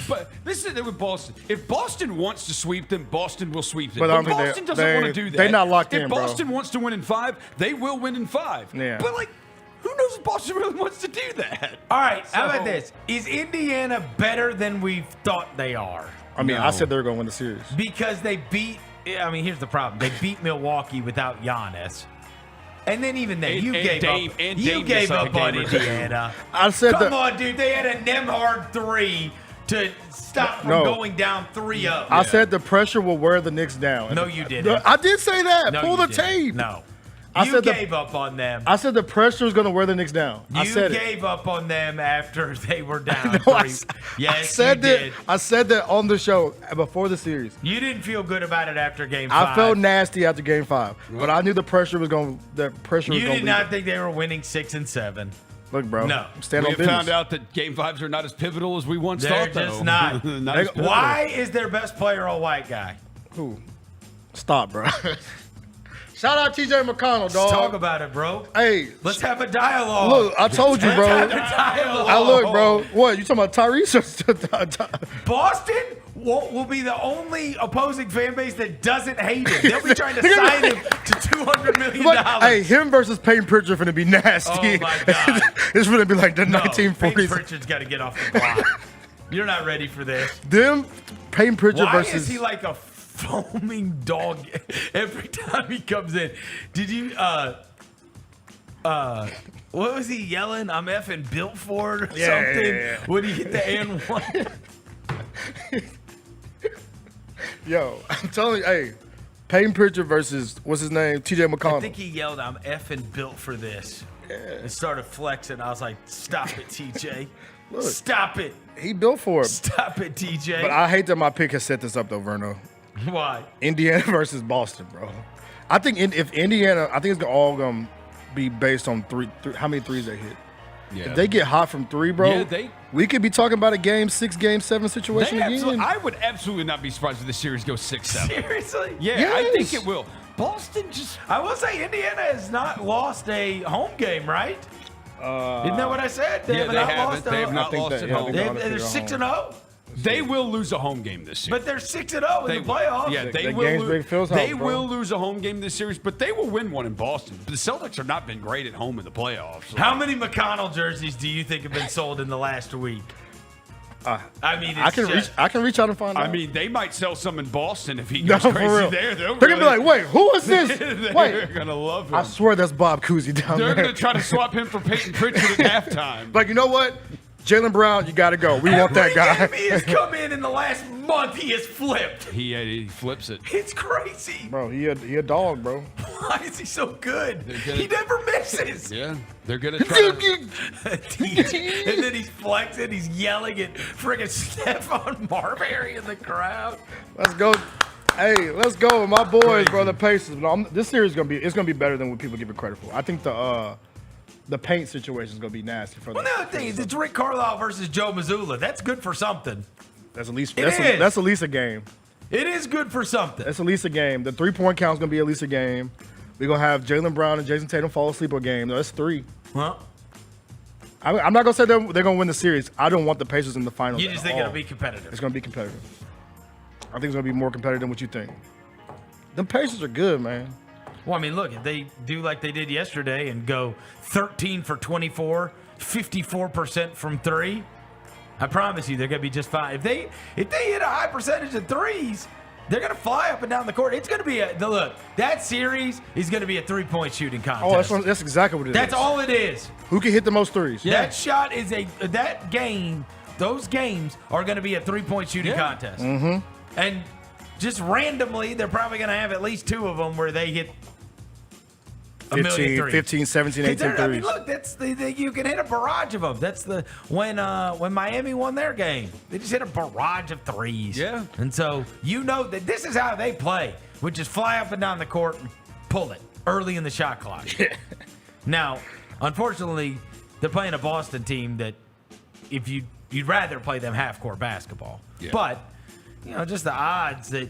but this is it with Boston. If Boston wants to sweep them, Boston will sweep them. But I don't think Boston doesn't want to do that. They're not locked in, If bro. Boston wants to win in 5, they will win in 5. Yeah. But who knows if Boston really wants to do that? All right, how about this? Is Indiana better than we thought they are? I mean, I said they were going to win the series. Because they beat, here's the problem. They beat Milwaukee without Giannis. And then even then, you gave up on Indiana. I said Come on, dude. They had a Nemhard 3 to stop from going down 3-0. I said the pressure will wear the Knicks down. No, you didn't. I did say that. No, Pull you the didn't. tape. No. I You gave up on them. I said the pressure is going to wear the Knicks down. I You said gave up on them after they were down No, 3. I Yes, said you did. I said that on the show before the series. You didn't feel good about it after Game 5. I felt nasty after Game 5, but I knew the pressure was going. The pressure was You going. did not think they were winning 6 and 7. Look, bro. No. Stand We on have business. found out that Game 5s are not as pivotal as we once They're thought. Though. just not. As pivotal. Why is their best player a white guy? Who? Stop, bro. Shout out TJ McConnell, dog. Let's talk about it, bro. Hey, let's have a dialogue. Look, I told you, bro. Let's have a dialogue. I look, bro. What you talking about, Tyrese? Boston will be the only opposing fan base that doesn't hate him. They'll be trying to sign him to $200 million. Hey, him versus Peyton Pritchard finna be nasty. Oh my God. It's gonna be like the No, 1940s. Peyton Pritchard's got to get off the block. You're not ready for this. Them Peyton Pritchard Why versus. is he like a foaming dog every time he comes in? Did you what was he yelling? I'm effing built for it or something? Yeah. When he hit the N1? Yo, I'm telling you, hey, Peyton Pritchard versus what's his name? TJ McConnell. I think he yelled, I'm effing built for this. And started flexing. I was like, stop it, TJ. Look, stop it. He built for it. Stop it, TJ. But I hate that my pick has set this up though, Verno. Why? Indiana versus Boston, bro. I think if Indiana, I think it's all gonna be based on three how many threes they hit. Yeah. If they get hot from 3, bro, Yeah, we could be talking about a Game 6, Game 7 situation again. I would absolutely not be surprised if the series goes 6-7. Seriously? Yeah, I think it will. Boston just. I will say Indiana has not lost a home game, right? Isn't that what I said? They have not lost They have not lost at home. They're 6-0. They will lose a home game this series. But they're 6-0 in the playoffs. Yeah, they will lose a home game this series, but they will win one in Boston. The Celtics have not been great at home in the playoffs. So. How many McConnell jerseys do you think have been sold in the last week? I mean, I can reach out and find out. I mean, they might sell some in Boston if he No, goes for crazy real. there. They're gonna be like, wait, who is this? They're Wait, gonna love him. I swear that's Bob Cousy down They're there. gonna try to swap him for Peyton Pritchard at halftime. Like, you know what? Jaylen Brown, you got to go. We want that guy. Every game he has come in the last month, he has flipped. He flips it. It's crazy. Bro, he a dog, bro. Why is he so good? He never misses. Yeah, they're gonna try. And then he's flexing, he's yelling at friggin' Stephon Marbury in the crowd. Let's go. Hey, let's go. My boys, bro, the Pacers. This series is gonna be better than what people give it credit for. I think the paint situation is gonna be nasty for them. Well, the other thing is it's Rick Carlisle versus Joe Mazzulla. That's good for something. That's at least that's at least a game. It is good for something. That's at least a game. The 3-point count is gonna be at least a game. We're gonna have Jaylen Brown and Jason Tatum fall asleep a game. No, that's 3. Well, I'm not gonna say they're gonna win the series. I don't want the Pacers in the finals. you just think it'll be competitive. It's gonna be competitive. I think it's gonna be more competitive than what you think. The Pacers are good, man. Well, I mean, look, if they do like they did yesterday and go 13 for 24, 54% from 3, I promise you they're going to be just fine. If they hit a high percentage of threes, they're going to fly up and down the court. It's going to be look, that series is going to be a 3-point shooting contest. Oh, that's exactly what it is. That's all it is. Who can hit the most threes? Yeah. That shot is that game, those games are going to be a 3-point shooting contest. Mm-hmm. And just randomly, they're probably going to have at least 2 of them where they hit 15, 17, 18 threes. I mean, look, that's you can hit a barrage of them. That's when Miami won their game, they just hit a barrage of threes. Yeah, and so you know that this is how they play, which is fly up and down the court and pull it early in the shot clock. Yeah. Now, unfortunately, they're playing a Boston team that if you'd rather play them half-court basketball, but just the odds that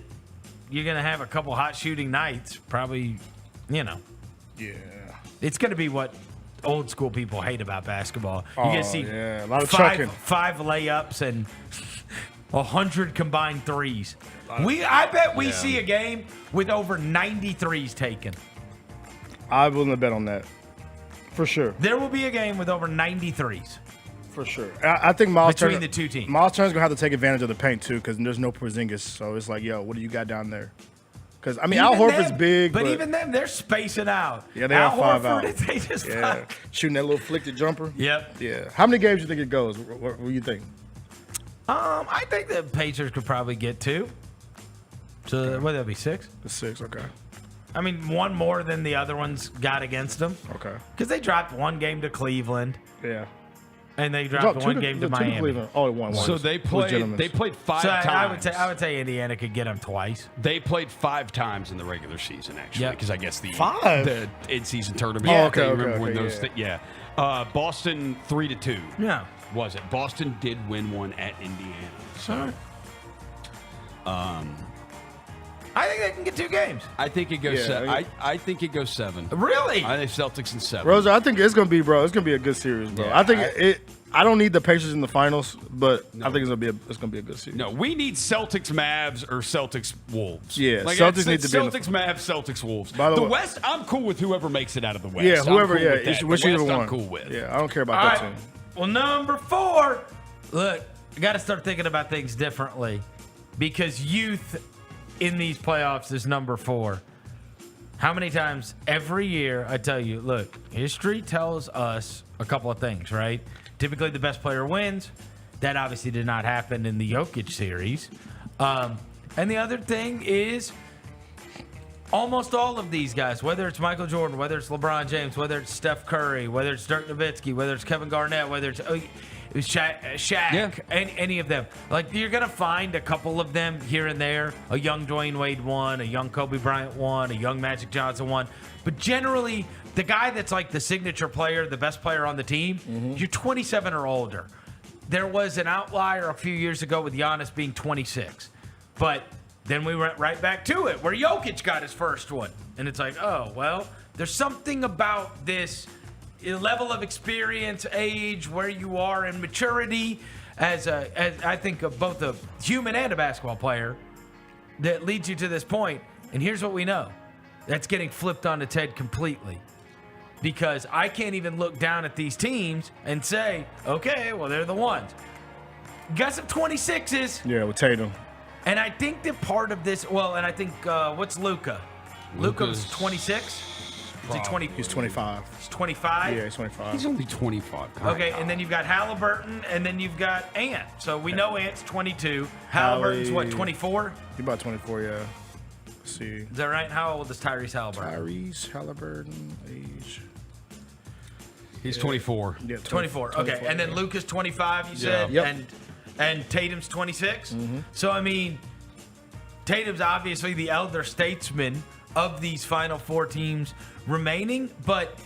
you're gonna have a couple hot shooting nights, probably, Yeah. It's going to be what old school people hate about basketball. You're going to see a lot of five layups and 100 combined threes. I bet we see a game with over 90 threes taken. I wouldn't bet on that. For sure. There will be a game with over 90 threes. For sure. I think Miles between the two teams. Miles Turner's going to have to take advantage of the paint, too, because there's no Porzingis. So it's like, yo, what do you got down there? Because, I mean, Al Horford's big. But even them, they're spacing out. Yeah, they are 5 out. They just shooting that little flicked jumper. Yep. Yeah. How many games do you think it goes? What do you think? I think the Pacers could probably get 2. So, what would that be, 6? 6, okay. I mean, 1 more than the other ones got against them. Okay. Because they dropped 1 game to Cleveland. Yeah. And they dropped 1 game to Miami. Oh, 1. So they played 5 times. I would say Indiana could get them twice. They played 5 times in the regular season, actually, because I guess the 5? The in-season tournament. Oh, okay, remember when those? Boston 3-2. Yeah, was it? Boston did win 1 at Indiana. So, I think they can get 2 games. I think it goes. I think it goes 7. Really? I think Celtics in 7. Rosa, I think it's gonna be, bro. It's gonna be a good series, bro. Yeah, I think I don't need the Pacers in the finals, but I think it's gonna be a good series. No, we need Celtics Mavs or Celtics Wolves. Yeah, Celtics need to be Celtics Mavs, Celtics Wolves. By the way, West, I'm cool with whoever makes it out of the West. Yeah, whoever. I'm cool with that. Which the West, one? I'm cool with. Yeah, I don't care about that team. Well, number 4. Look, I got to start thinking about things differently because youth in these playoffs is number 4. How many times every year I tell you, look, history tells us a couple of things, right? Typically the best player wins. That obviously did not happen in the Jokic series. And the other thing is almost all of these guys, whether it's Michael Jordan, whether it's LeBron James, whether it's Steph Curry, whether it's Dirk Nowitzki, whether it's Kevin Garnett, whether it's Shaq, any of them. Like, you're going to find a couple of them here and there. A young Dwayne Wade won, a young Kobe Bryant won, a young Magic Johnson won. But generally, the guy that's like the signature player, the best player on the team, you're 27 or older. There was an outlier a few years ago with Giannis being 26. But then we went right back to it, where Jokic got his first one. And it's like, oh, well, there's something about this level of experience, age, where you are in maturity as I think of both a human and a basketball player that leads you to this point. And here's what we know. That's getting flipped on its head completely. Because I can't even look down at these teams and say, okay, well, they're the ones. Got some 26s. Yeah, with Tatum. And I think that part of this, and I think, what's Luka? Luka's 26? Is he 20? He's 25. He's 25? Yeah, he's 25. He's only 25. Okay, and then you've got Halliburton, and then you've got Ant. So we know Ant's 22. Halliburton's what, 24? He's about 24, yeah. Let's see. Is that right? How old is Tyrese Halliburton? Tyrese Halliburton, age. He's 24. Yeah, 24. Okay, and then Luka's 25, you said? Yep. And Tatum's 26? Mm-hmm. So, I mean, Tatum's obviously the elder statesman of these Final Four teams remaining, but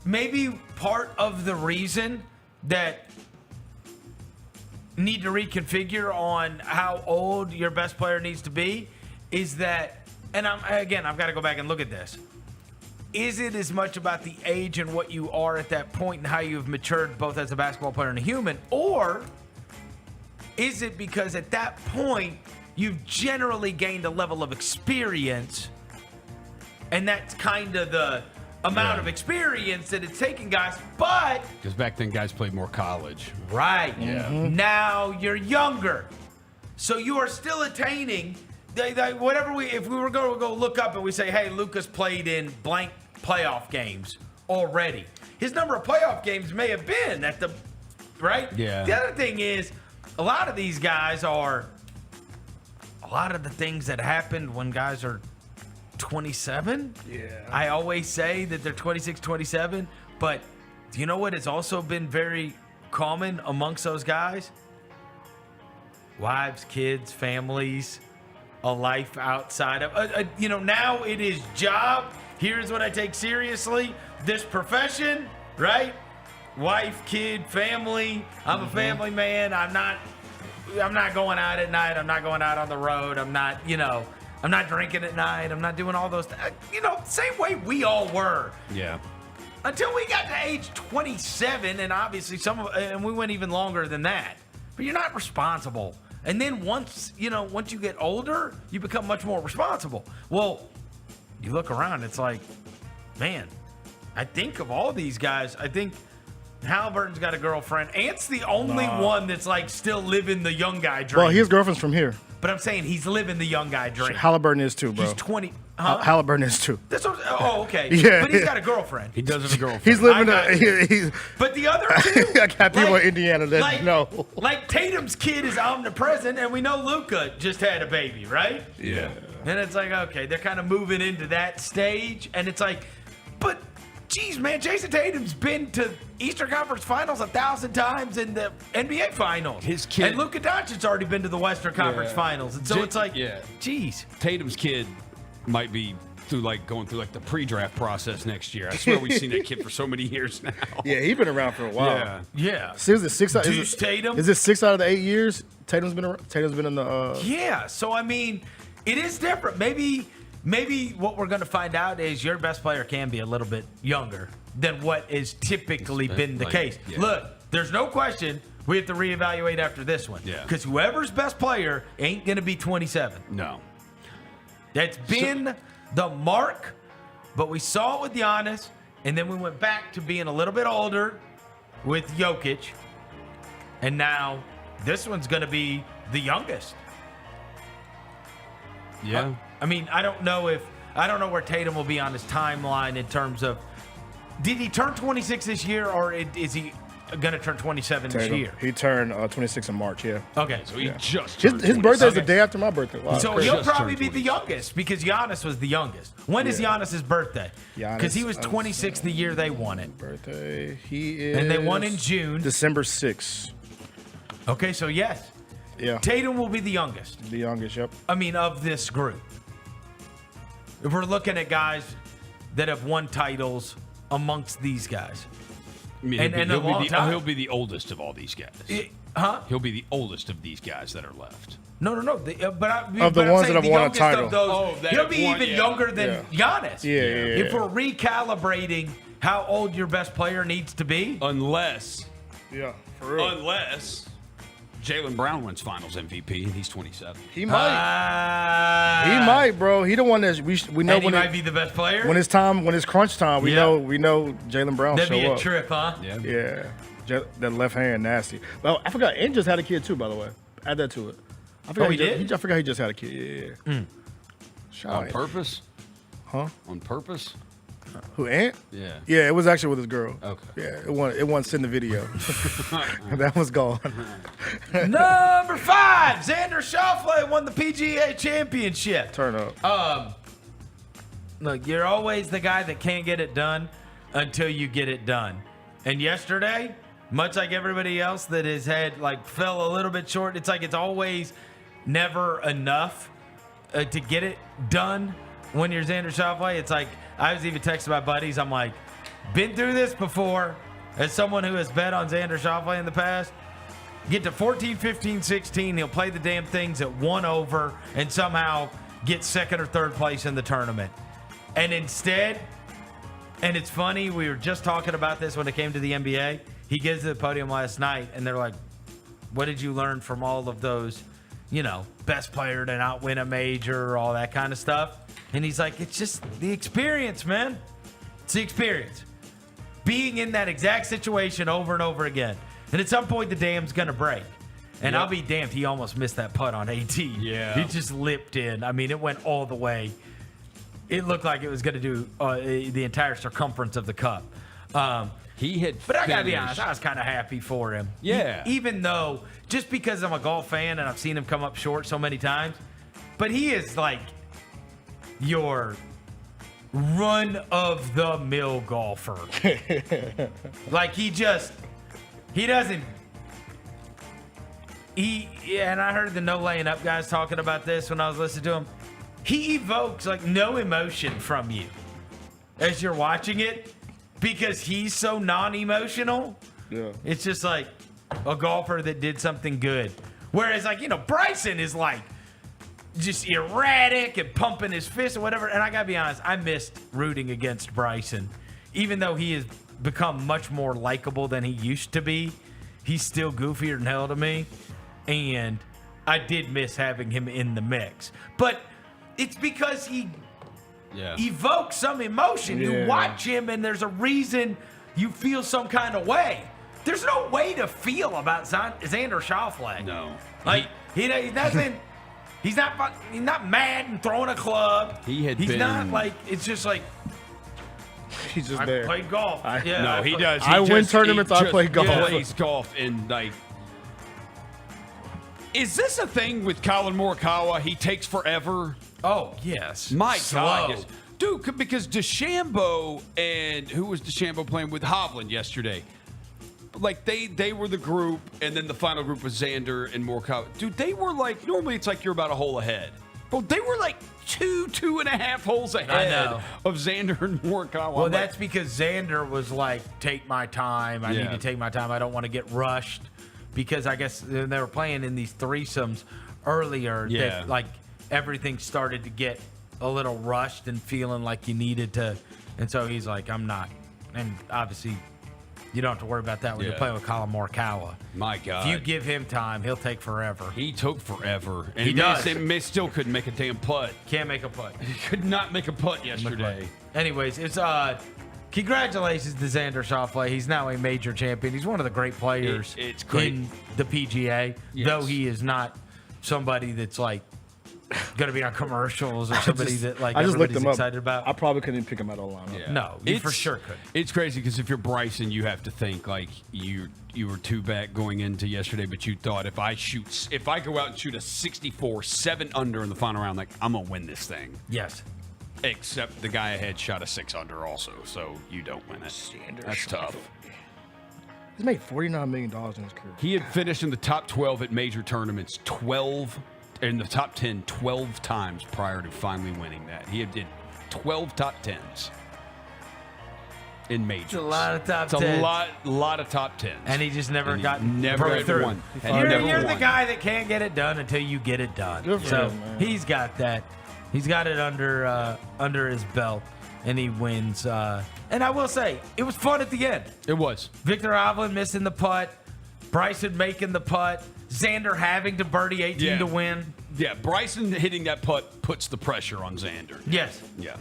maybe part of the reason that need to reconfigure on how old your best player needs to be is that, and I've got to go back and look at this. Is it as much about the age and what you are at that point and how you've matured both as a basketball player and a human, or is it because at that point you've generally gained a level of experience, and that's kind of the amount of experience that it's taking guys, but Because back then, guys played more college. right Yeah. now you're younger, so you are still attaining if we were going to go look up and we say, hey, Luka's played in blank playoff games already, his number of playoff games may have been at the right. Yeah. The other thing is, a lot of these guys are a lot of the things that happened when guys are 27. Yeah. I always say that they're 26, 27, but do you know what has also been very common amongst those guys? Wives, kids, families, a life outside of, now it is job. Here's what I take seriously. This profession, right? Wife, kid, family. I'm a family man. I'm not going out at night. I'm not going out on the road. I'm not drinking at night. I'm not doing all those things. Same way we all were. Yeah. Until we got to age 27, and obviously and we went even longer than that. But you're not responsible. And then once you get older, you become much more responsible. Well, you look around, it's like, man, I think of all these guys, I think Halliburton's got a girlfriend. Ant's the only one that's like still living the young guy dream. Well, his girlfriend's from here. But I'm saying he's living the young guy dream. Halliburton is too, bro. He's 20. Huh? Halliburton is too. That's what, okay. Yeah. But he's got a girlfriend. He does have a girlfriend. He's living. He's, but the other two, I got people in Indiana that know. Like Tatum's kid is omnipresent, and we know Luka just had a baby, right? Yeah. And it's like, okay, they're kind of moving into that stage, and it's like, but geez, man, Jason Tatum's been to Eastern Conference Finals 1,000 times in the NBA Finals. His kid, and Luka Doncic's already been to the Western Conference Finals, and so it's like, geez, Tatum's kid might be going through the pre-draft process next year. I swear we've seen that kid for so many years now. Yeah, he's been around for a while. Yeah. So is it 6 out? Deuce Tatum? Is it 6 out of the 8 years Tatum's been around? Tatum's been in the. Yeah. So I mean, it is different. Maybe what we're going to find out is your best player can be a little bit younger than what has typically been the case. Yeah. Look, there's no question we have to reevaluate after this one. Yeah. Because whoever's best player ain't going to be 27. No. That's been the mark, but we saw it with Giannis, and then we went back to being a little bit older with Jokic, and now this one's going to be the youngest. Yeah. I mean, I don't know where Tatum will be on his timeline in terms of, did he turn 26 this year, or is he going to turn 27 this year? He turned 26 in March, yeah. Okay. So he just his birthday's the day after my birthday. Wow, so crazy. he'll probably be the youngest because Giannis was the youngest. When is Giannis' birthday? Because he was 26 the year they won it. Birthday, he is. And they won in June. December 6th. Okay, so yes. Yeah. Tatum will be the youngest. The youngest, yep. I mean, of this group. If we're looking at guys that have won titles amongst these guys. I mean, he'll be the oldest of all these guys. He'll be the oldest of these guys that are left. No. Of the ones that have won a title. He'll be even younger than Giannis. Yeah. If we're recalibrating how old your best player needs to be. Unless for real. Unless Jaylen Brown wins Finals MVP and he's 27. He might. He might, bro. He the one that we know and when he might be the best player. When it's crunch time, we know Jaylen Brown That'd show be a up. trip, huh? Yeah. That left hand nasty. Well, I forgot. And just had a kid too, by the way. Add that to it. I forgot he did? I forgot he just had a kid. Yeah. On purpose? Huh? On purpose? Who, Ant? Yeah. Yeah, it was actually with his girl. Okay. Yeah, it wasn't send the video. That was gone. Number 5, Xander Schauffele won the PGA Championship. Turn up. Look, you're always the guy that can't get it done until you get it done. And yesterday, much like everybody else that has had, like, fell a little bit short, it's like it's always never enough to get it done when you're Xander Schauffele. It's like, I was even texting my buddies, I'm like, been through this before. As someone who has bet on Xander Schauffele in the past, get to 14, 15, 16, he'll play the damn things at 1 over and somehow get second or third place in the tournament. And instead, and it's funny, we were just talking about this when it came to the NBA. He gets to the podium last night, and they're like, what did you learn from all of those, best player to not win a major, all that kind of stuff? And he's like, it's just the experience, man. It's the experience. Being in that exact situation over and over again. And at some point, the dam's going to break. And I'll be damned, he almost missed that putt on 18. Yeah. He just lipped in. I mean, it went all the way. It looked like it was going to do the entire circumference of the cup. He had But I got to be honest, I was kind of happy for him. Yeah. Even though, just because I'm a golf fan and I've seen him come up short so many times, but he is like your run-of-the-mill golfer. Like, and I heard the no laying up guys talking about this when I was listening to him. He evokes like no emotion from you as you're watching it because he's so non-emotional. Yeah. It's just like a golfer that did something good. Whereas like, Bryson is like just erratic and pumping his fist or whatever. And I gotta be honest, I missed rooting against Bryson. Even though he has become much more likable than he used to be, he's still goofier than hell to me. And I did miss having him in the mix. But it's because he evokes some emotion. Yeah. You watch him and there's a reason you feel some kind of way. There's no way to feel about Xander Schauffele. No. Like, he doesn't... He's not mad and throwing a club. He's not like, it's just like, He's just I there. played golf. He does. I win tournaments, I play golf. He plays golf and like. Is this a thing with Colin Morikawa? He takes forever. Oh yes. My Slow. God, yes. Dude. Because DeChambeau and who was DeChambeau playing with Hovland yesterday? Like they were the group, and then the final group was Xander and Morikawa. Dude, they were like, normally it's like you're about a hole ahead. But they were like 2.5 holes ahead of Xander and Morikawa. Well, that's because Xander was like, take my time. I need to take my time. I don't want to get rushed. Because I guess they were playing in these threesomes earlier that like everything started to get a little rushed and feeling like you needed to. And so he's like, I'm not. And obviously, you don't have to worry about that when you're playing with Colin Morikawa. My God. If you give him time, he'll take forever. He took forever. And he does. Still couldn't make a damn putt. Can't make a putt. He could not make a putt yesterday. Anyways, it's congratulations to Xander Schauffele. He's now a major champion. He's one of the great players it's great. in the PGA, though he is not somebody that's like going to be on commercials or somebody that like everybody's excited about. I probably couldn't even pick him out of the lineup. Yeah. No, you for sure could. It's crazy because if you're Bryson, you have to think like you were 2 back going into yesterday, but you thought if I go out and shoot a 64, 7 under in the final round, like I'm gonna win this thing. Yes. Except the guy ahead shot a 6 under also, so you don't win it. That's tough. He's made $49 million in his career. He had finished in the top 12 at major tournaments 12 in the top 10 12 times prior to finally winning that. He did 12 top 10s in majors. It's a lot of top 10s. It's a lot of top 10s. And he just never got never through. won. You're the guy that can't get it done until you get it done. Good for So him, man. he's got that. He's got it under his belt, and he wins. And I will say, it was fun at the end. It was. Victor Hovland missing the putt, Bryson making the putt, Xander having to birdie 18 to win. Yeah, Bryson hitting that putt puts the pressure on Xander. Yes. Yeah.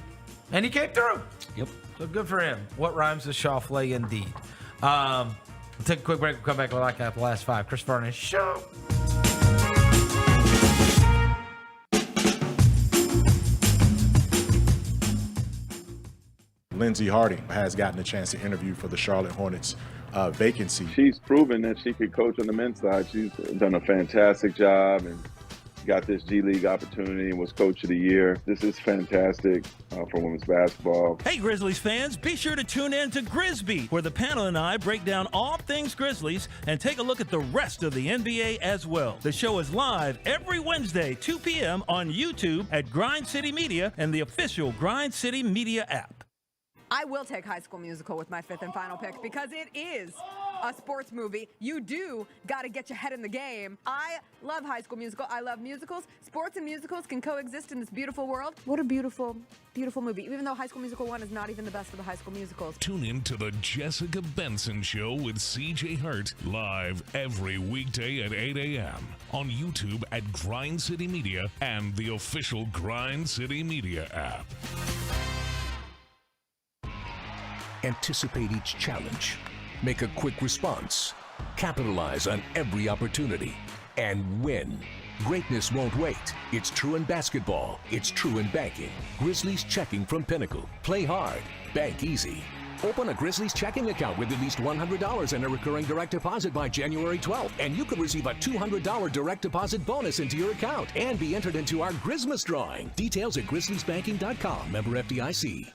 And he came through. Yep. So good for him. What rhymes with Schauffele indeed. We'll take a quick break. We'll come back with like the last 5. Chris Vernon Show. Lindsey Harding has gotten a chance to interview for the Charlotte Hornets vacancy. She's proven that she could coach on the men's side. She's done a fantastic job and got this G League opportunity and was coach of the year. This is fantastic for women's basketball. Hey, Grizzlies fans, be sure to tune in to Grizbeat, where the panel and I break down all things Grizzlies and take a look at the rest of the NBA as well. The show is live every Wednesday, 2 p.m. on YouTube at Grind City Media and the official Grind City Media app. I will take High School Musical with my fifth and final pick because it is a sports movie. You do got to get your head in the game. I love High School Musical. I love musicals. Sports and musicals can coexist in this beautiful world. What a beautiful, beautiful movie. Even though High School Musical 1 is not even the best of the High School Musicals. Tune in to the Jessica Benson Show with CJ Hurt live every weekday at 8 a.m. on YouTube at Grind City Media and the official Grind City Media app. Anticipate each challenge. Make a quick response. Capitalize on every opportunity. And win. Greatness won't wait. It's true in basketball. It's true in banking. Grizzlies Checking from Pinnacle. Play hard. Bank easy. Open a Grizzlies checking account with at least $100 and a recurring direct deposit by January 12th, and you could receive a $200 direct deposit bonus into your account and be entered into our Grizmas drawing. Details at grizzliesbanking.com. Member FDIC.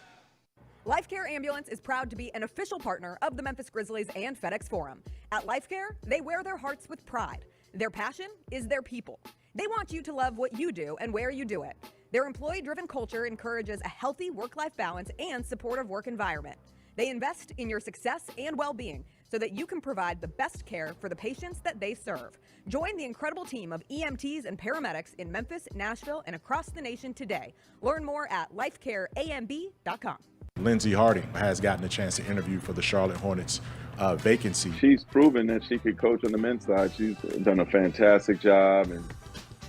Life Care Ambulance is proud to be an official partner of the Memphis Grizzlies and FedEx Forum. At Life Care, they wear their hearts with pride. Their passion is their people. They want you to love what you do and where you do it. Their employee-driven culture encourages a healthy work-life balance and supportive work environment. They invest in your success and well-being so that you can provide the best care for the patients that they serve. Join the incredible team of EMTs and paramedics in Memphis, Nashville, and across the nation today. Learn more at lifecareamb.com. Lindsey Harding has gotten a chance to interview for the Charlotte Hornets vacancy. She's proven that she could coach on the men's side. She's done a fantastic job and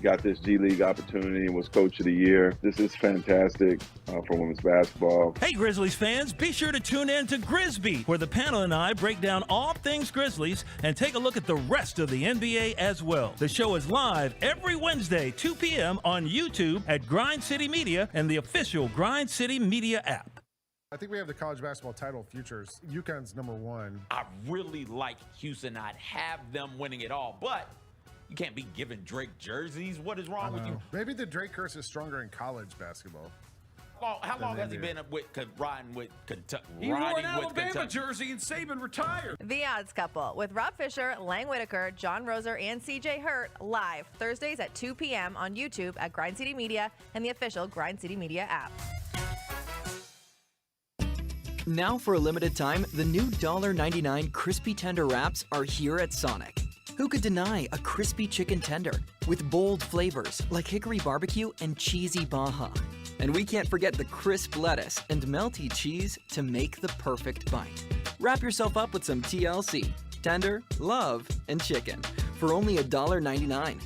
got this G League opportunity and was coach of the year. This is fantastic for women's basketball. Hey, Grizzlies fans, be sure to tune in to Grizbeat, where the panel and I break down all things Grizzlies and take a look at the rest of the NBA as well. The show is live every Wednesday, 2 p.m. on YouTube at Grind City Media and the official Grind City Media app. I think we have the college basketball title futures. UConn's #1. I really like Houston. I'd have them winning it all, but you can't be giving Drake jerseys. What is wrong with you? Maybe the Drake curse is stronger in college basketball. Well, how long has he been riding with Kentucky? He wore an Alabama jersey and Saban retired. The Odds Couple with Rob Fisher, Lang Whitaker, John Roser, and CJ Hurt live Thursdays at 2 p.m. on YouTube at Grind City Media and the official Grind City Media app. Now for a limited time, the new $1.99 crispy tender wraps are here at Sonic. Who could deny a crispy chicken tender with bold flavors like hickory barbecue and cheesy Baja? And we can't forget the crisp lettuce and melty cheese to make the perfect bite. Wrap yourself up with some TLC, tender, love, and chicken for only $1.99.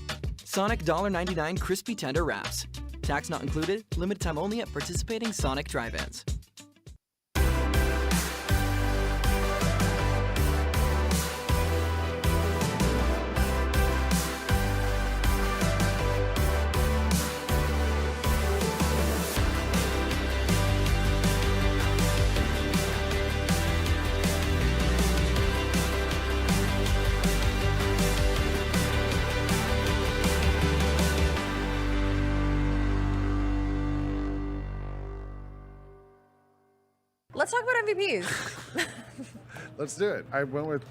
Sonic $1.99 crispy tender wraps. Tax not included, limited time only at participating Sonic drive-ins. Let's talk about MVPs. Let's do it. I went with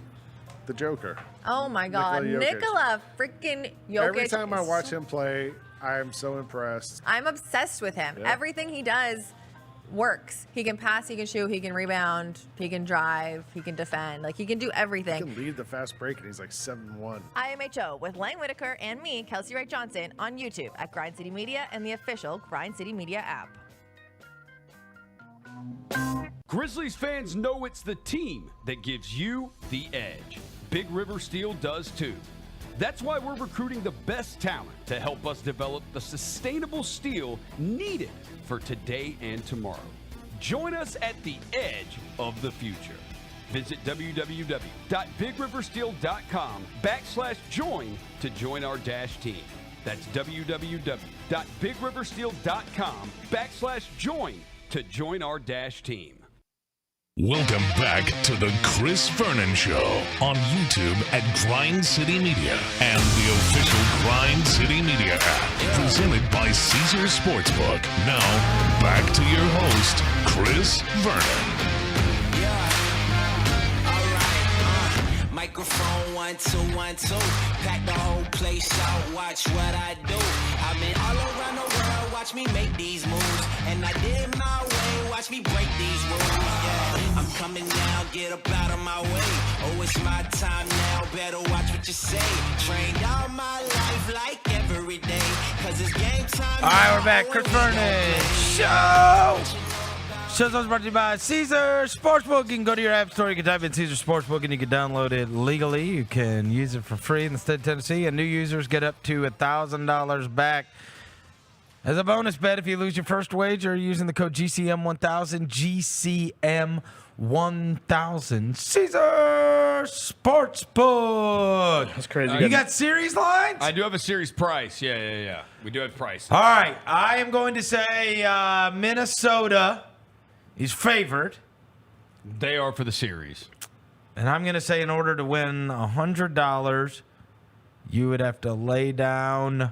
the Joker. Oh my God, Nikola freaking Jokic. Every time I watch him play, I am so impressed. I'm obsessed with him. Yeah. Everything he does works. He can pass, he can shoot, he can rebound, he can drive, he can defend. Like, he can do everything. He can lead the fast break, and he's like 7-1. IMHO with Lang Whitaker and me, Kelsey Wright Johnson, on YouTube at Grind City Media and the official Grind City Media app. Grizzlies fans know it's the team that gives you the edge. Big River Steel does too. That's why we're recruiting the best talent to help us develop the sustainable steel needed for today and tomorrow. Join us at the edge of the future. Visit www.bigriversteel.com/join to join our dash team. That's www.bigriversteel.com/join to join our dash team. Welcome back to the Chris Vernon Show on YouTube at Grind City Media and the official Grind City Media app. Presented by Caesars Sportsbook. Now, back to your host, Chris Vernon. Microphone 1 2 1 2. Pack the whole place out. Watch what I do. I've been all around the world. Watch me make these moves, and I did my way. Watch me break these rules. Yeah, I'm coming now. Get up out of my way. Oh, it's my time now. Better watch what you say. Trained all my life like every day. 'Cause it's game time. All right, we're back. Chris Vernon Show. Show's also brought to you by Caesars Sportsbook. You can go to your app store. You can type in Caesars Sportsbook, and you can download it legally. You can use it for free in the state of Tennessee, and new users get up to $1,000 back as a bonus bet if you lose your first wager using the code GCM1000. GCM1000. Caesars Sportsbook. That's crazy. You got series lines? I do have a series price. Yeah. We do have price. All right. I am going to say Minnesota is favored. They are for the series. And I'm going to say in order to win $100, you would have to lay down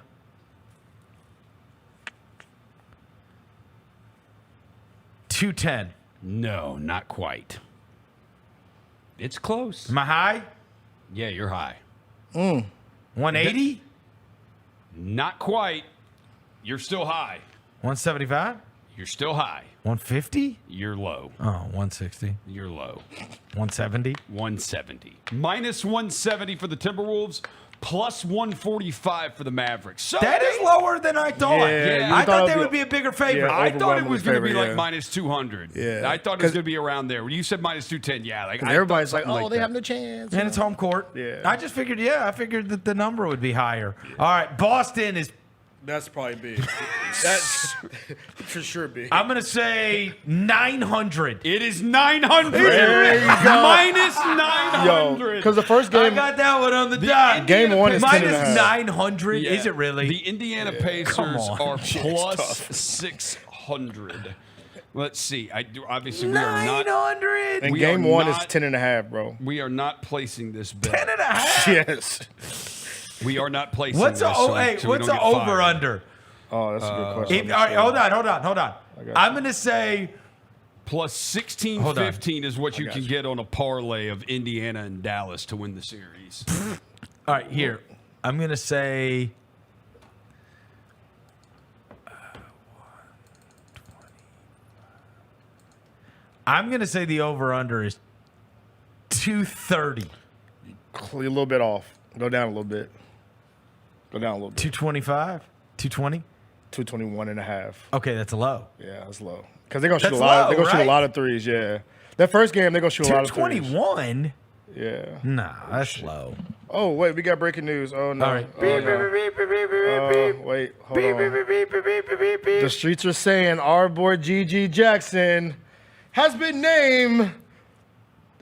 $210. No, not quite. It's close. Am I high? Yeah, you're high. 180? Not quite. You're still high. 175? You're still high. 150? You're low. Oh, 160. You're low. 170? 170. Minus 170 for the Timberwolves, plus 145 for the Mavericks. So That is lower than I thought. Yeah, I thought they would be a bigger favorite. I thought it was going to be favorite, like minus 200. Yeah. I thought it was going to be around there. When you said minus 210, yeah. Like Everybody's like, something oh, they that. have no chance. And it's home court. Yeah. I just figured, I figured that the number would be higher. All right, Boston is. That's probably big. That's for sure big. I'm going to say 900. It is 900. There you go. Minus 900. Because the first I game, got that one on the dot. game one is 10.5. Minus 900. Yeah. Is it really? The Indiana Pacers Come on. are Shit's plus tough. 600. Let's see. Obviously, we are not. 900. and we game are one not- is 10.5, bro. We are not placing this bet. 10 and a half. Yes. We are not placing What's this. a so what's we a don't get over fired. under? Oh, that's a good question. All right, hold on. I'm going to say Plus 16-15 is what you can get on a parlay of Indiana and Dallas to win the series. all right, here. I'm going to say I'm going to say the over under is 230. A little bit off. Go down a little bit. 225? 220? 221.5. Okay, that's low. Yeah, that's low. Because they're gonna shoot That's a lot. low, They're gonna shoot right? a lot of threes. Yeah. That first game, they're gonna shoot a lot of threes. 221? Yeah. Nah, that's low. Oh wait, we got breaking news. Oh no. All right. Oh, no. Wait, hold on. The streets are saying our boy G.G. Jackson has been named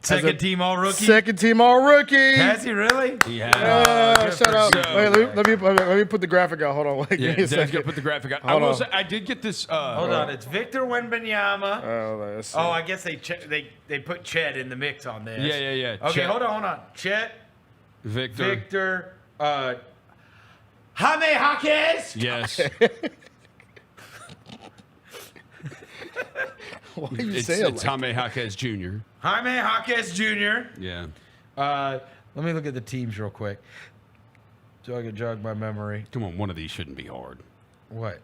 Second team all rookie. Second team all rookie. Has he really? Yeah. Shout out. Wait, let me put the graphic out. Hold on. Wait, Yeah, give me a Dan's gonna second. put the graphic out. I Hold will on. say, I did get this. Hold on, it's Victor Wembanyama. Let's see. Oh, I guess they put Chet in the mix on this. Yeah. Okay, Chet. hold on. Chet, Victor. Jaime Jaquez. Yes. Why are you it's saying it's like Jaime Jaquez Jr. Jaime Jaquez Jr. Yeah. Let me look at the teams real quick so I can jog my memory. Come on, one of these shouldn't be hard. What?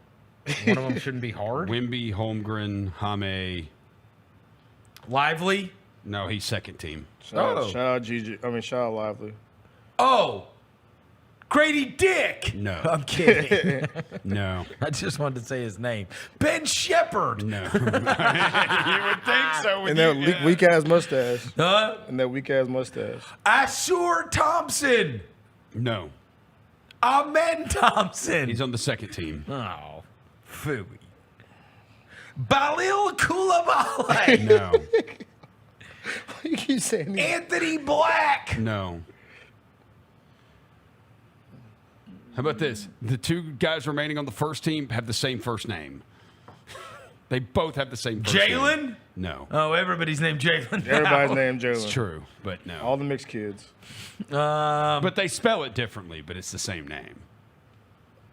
One of them shouldn't be hard? Wimby, Holmgren, Jaime. Lively? No, he's second team. Shout out Gigi. Shout out Lively. Oh, Grady Dick. No. I'm kidding. No. I just wanted to say his name. Ben Shepherd. No. You would think so. And that weak ass mustache. Huh? And that weak ass mustache. Asur Thompson. No. Amen Thompson. He's on the second team. Oh, phooey. Balil Coulibaly. No. Why you keep saying these? Anthony Black. No. How about this? The two guys remaining on the first team have the same first name. They both have the same first Jalen? name. No. Oh, everybody's named Jalen. Everybody's named Jalen. It's true, but no. All the mixed kids. But they spell it differently, but it's the same name.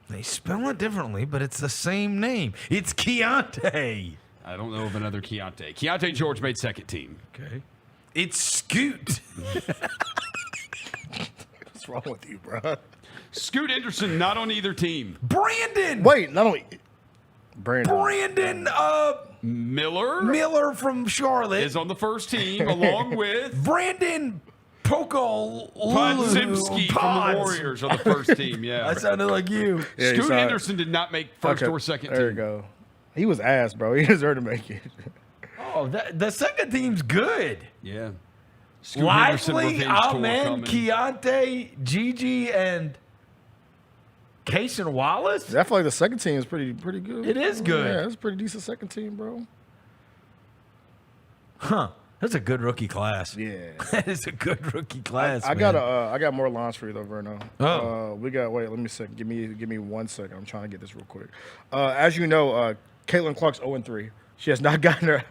They spell it differently, but it's the same name. It's Keontae. I don't know of another Keontae. Keontae George made second team. Okay. It's Scoot. What's wrong with you, bro? Scoot Henderson, not on either team. Brandon. Wait, not only Brandon Miller from Charlotte is on the first team, along with Brandon Podzimski from the Warriors on the first team. Yeah, that sounded like you. Yeah, Scoot Henderson did not make first or second team. There you go. He was ass, bro. He deserved to make it. Oh, the second team's good. Yeah. Scoot Henderson Lively, revenge tour Amen, coming. Keontae, Gigi, and Cason Wallace. I feel like the second team is pretty good. It is good. Yeah, it's a pretty decent second team, bro. Huh. That's a good rookie class. Yeah. That is a good rookie class. I got more lines for you though, Verno. Oh. We got let me second. Give me 1 second. I'm trying to get this real quick. As you know, Caitlin Clark's 0-3. She has not gotten a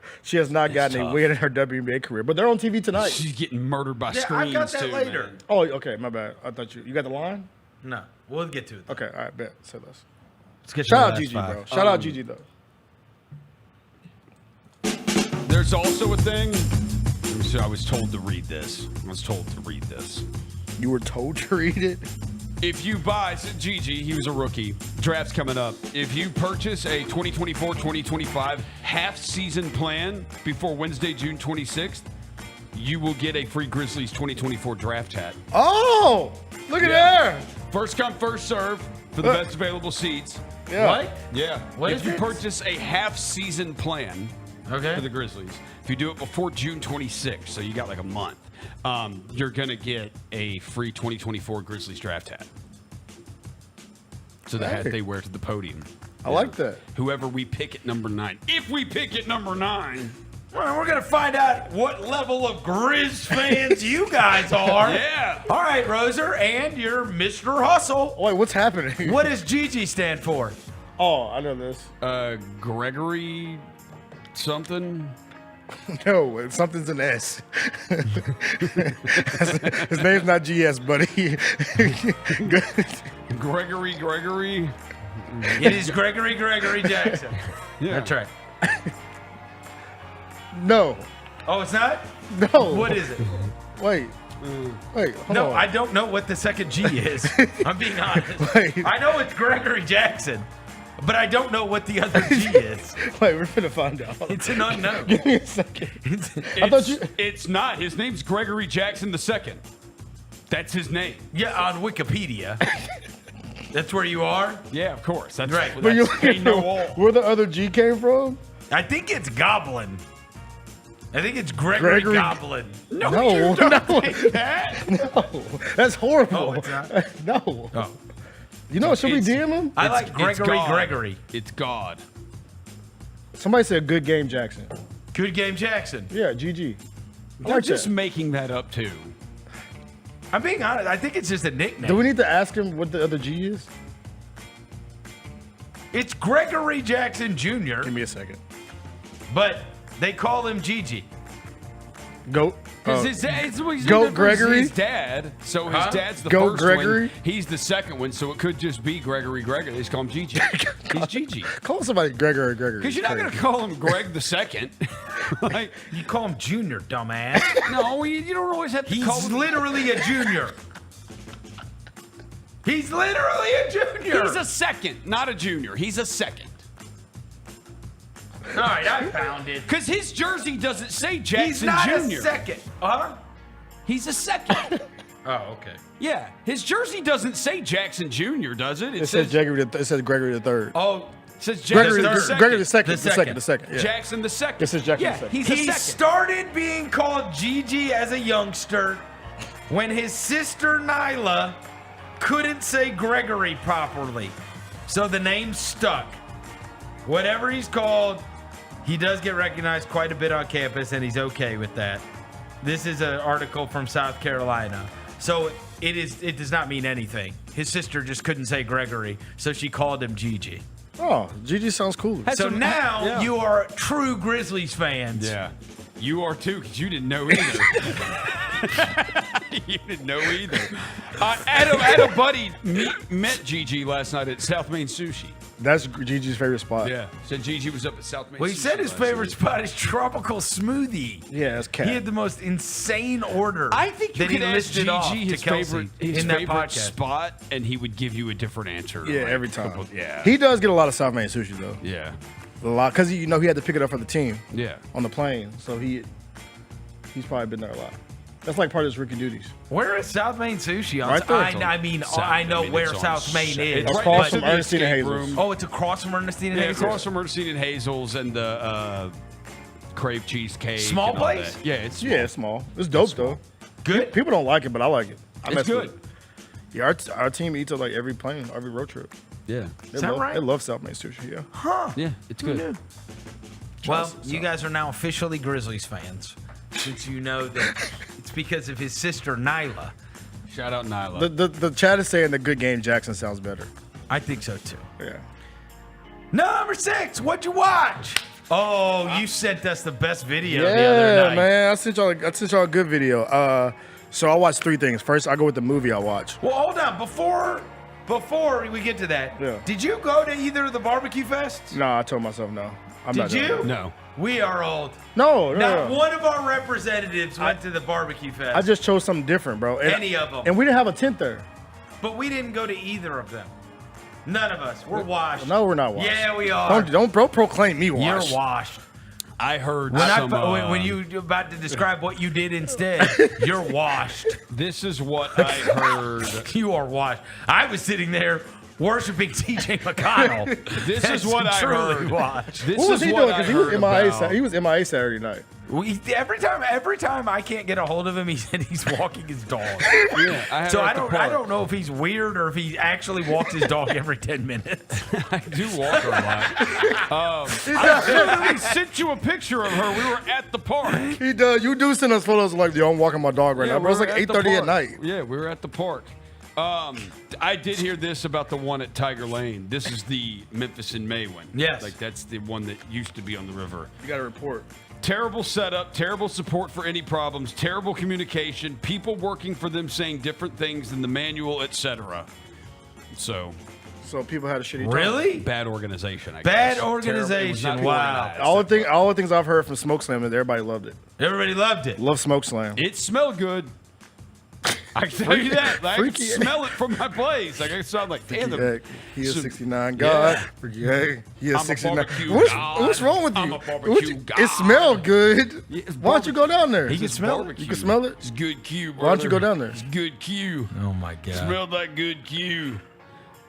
win in her WNBA career, but they're on TV tonight. She's getting murdered by Yeah, screens I got that too. later. Man. Oh, okay, my bad. I thought you got the line. No, we'll get to it. Okay, all right, bet. Say less. Let's get Shout to out the last Gigi, five. bro. Shout out Gigi though. There's also a thing. So I was told to read this. You were told to read it? If you buy, Gigi, he was a rookie. Draft's coming up. If you purchase a 2024-2025 half-season plan before Wednesday, June 26th, you will get a free Grizzlies 2024 draft hat. Oh, look at there. First come, first serve for the best available seats. Yeah. What? Yeah. What if is you this? purchase a half-season plan for the Grizzlies, if you do it before June 26th, so you got like a month, you're going to get a free 2024 Grizzlies draft hat. So the hat they wear to the podium. I like that. Whoever we pick at number 9. If we pick at number 9. Well, we're going to find out what level of Grizz fans you guys are. Yeah. All right, Roser, and you're Mr. Hustle. Wait, what's happening? What does Gigi stand for? Oh, I know this. Gregory something. No, something's an S. His name's not GS, buddy. Gregory. It is Gregory Jackson. Yeah. That's right. No. Oh, it's not? No. What is it? Wait. Hold No, on. I don't know what the second G is. I'm being honest. Wait. I know it's Gregory Jackson, but I don't know what the other G is. Wait, we're gonna find out. It's an unknown. Give me a second. It's not. His name's Gregory Jackson II. That's his name. Yeah, on Wikipedia. That's where you are? Yeah, of course. That's right. But you they know all. where the other G came from? I think it's Goblin. I think it's Gregory Goblin. No, No, you don't no. think that. No, that's horrible. Oh, it's not? No. Oh. You know, should we It's- DM him? I like It's Gregory God. Gregory. It's God. Somebody said good game, Jackson. Good game, Jackson. Yeah, GG. I They're like just that. making that up too. I'm being honest. I think it's just a nickname. Do we need to ask him what the other G is? It's Gregory Jackson Jr., Give me a second. but they call him Gigi. Goat. Because his dad's Goat Gregory? his dad, so his Huh? dad's the Goat first Gregory? one. He's the second one, so it could just be Gregory. They just call him Gigi. He's Gigi. Call somebody Gregory. Because you're not going to call him Greg the second. Like, You call him Junior, dumbass. no, you don't always have to call He's him. literally a junior. He's literally a junior. He's a second, not a junior. He's a second. All right, I found it. Because his jersey doesn't say Jackson He's not Jr. a second. Huh? He's a second. Oh, okay. Yeah, his jersey doesn't say Jackson Jr., does it? It says Gregory. It says Gregory the third. Oh, it says Gregory, Jackson the second. Gregory the second. The The second. Yeah. Jackson the second. It says Jackson yeah, the second. he's he a second. started being called Gigi as a youngster when his sister Nyla couldn't say Gregory properly. So the name stuck. Whatever he's called, he does get recognized quite a bit on campus, and he's okay with that. This is an article from South Carolina. So it does not mean anything. His sister just couldn't say Gregory, so she called him Gigi. Oh, Gigi sounds cooler. So now you are true Grizzlies fans. Yeah. You are too, because you didn't know either. You didn't know either. I had a buddy met Gigi last night at South Main Sushi. That's Gigi's favorite spot. Yeah. Said Gigi was up at South Main Well, he Sushi said his last favorite week. spot is tropical smoothie. Yeah, it's cat. He had the most insane order. I think you that he could ask listed off Gigi to his Kelsey favorite in that favorite podcast. spot, and he would give you a different answer. Yeah, like, every time. Yeah. He does get a lot of South Main sushi though. Yeah. A lot, because he had to pick it up for the team. Yeah. On the plane, so he's probably been there a lot. That's like part of his rookie duties. Where is South Main Sushi? Right there. I know where South Main is. It's across from Ernestine and Hazel's. Oh, it's across from Ernestine and Yeah, Hazel's? across from Ernestine and Hazel's and the crave cheesecake. Small and all place? that. Yeah, it's small. Yeah, it's small. It's dope though. Good. People don't like it, but I like it. I It's mess with good. it. Yeah, our team eats it like every plane, every road trip. Yeah. Is that right? They love South Main sushi. Yeah. Huh. Yeah, it's Who good. knew? Well, you guys are now officially Grizzlies fans, since you know that it's because of his sister Nyla. Shout out Nyla. The chat is saying the good game Jackson sounds better. I think so too. Yeah. Number 6, what'd you watch? Oh, you sent us the best video the other Yeah, night. man. I sent y'all a good video. So I watched 3 things. First, I go with the movie I watch. Well, hold on. Before we get to that, Yeah. did you go to either of the barbecue fests? No, I told myself no. I'm not Did doing you? it. No. We are old. No, Not no. one of our representatives went to the barbecue fest. I just chose something different, bro. And, Any of them. And we didn't have a tent there. But we didn't go to either of them. None of us. We're washed. No, we're not washed. Yeah, we are. Don't proclaim me washed. You're washed. I heard When you about to describe what you did instead, you're washed. This is what I heard. You are washed. I was sitting there worshiping TJ McConnell. This That's is what I truly heard. washed. This What was is he what doing? I Because he was heard MIA. about. He was MIA Saturday night. Every time I can't get a hold of him, he said he's walking his dog. Yeah, I had So her I at the don't park. know if he's weird or if he actually walks his dog every 10 minutes. I do walk her a lot. I literally sent you a picture of her. We were at the park. He does. You do send us photos like, yo, I'm walking my dog right now, bro. It's we like were at the 8:30 at park. night. Yeah, we were at the park. I did hear this about the one at Tiger Lane. This is the Memphis in May one. Yes. Like that's the one that used to be on the river. You got to report. Terrible setup, terrible support for any problems, terrible communication, people working for them saying different things than the manual, etc. So people had a shitty time. Really? bad organization, I Bad guess. organization. Terrible. It was not Wow. organized. All the things I've heard from Smoke Slam is everybody loved it. Everybody loved it. Love Smoke Slam. It smelled good. I can tell you that. Like, I can Freaky. smell it from my place. Like I sound like, damn, Freaky the, heck. He is some- 69 God. Yeah. Freaky heck. He is I'm a 69. barbecue What's wrong with you? I'm a barbecue It god. smelled good. Yeah, it's Why don't you go down there? He can It's smell it. barbecue. You can smell it? It's good Q, brother. Why don't you go down there? It's good Q. Oh my God. Smelled like good Q.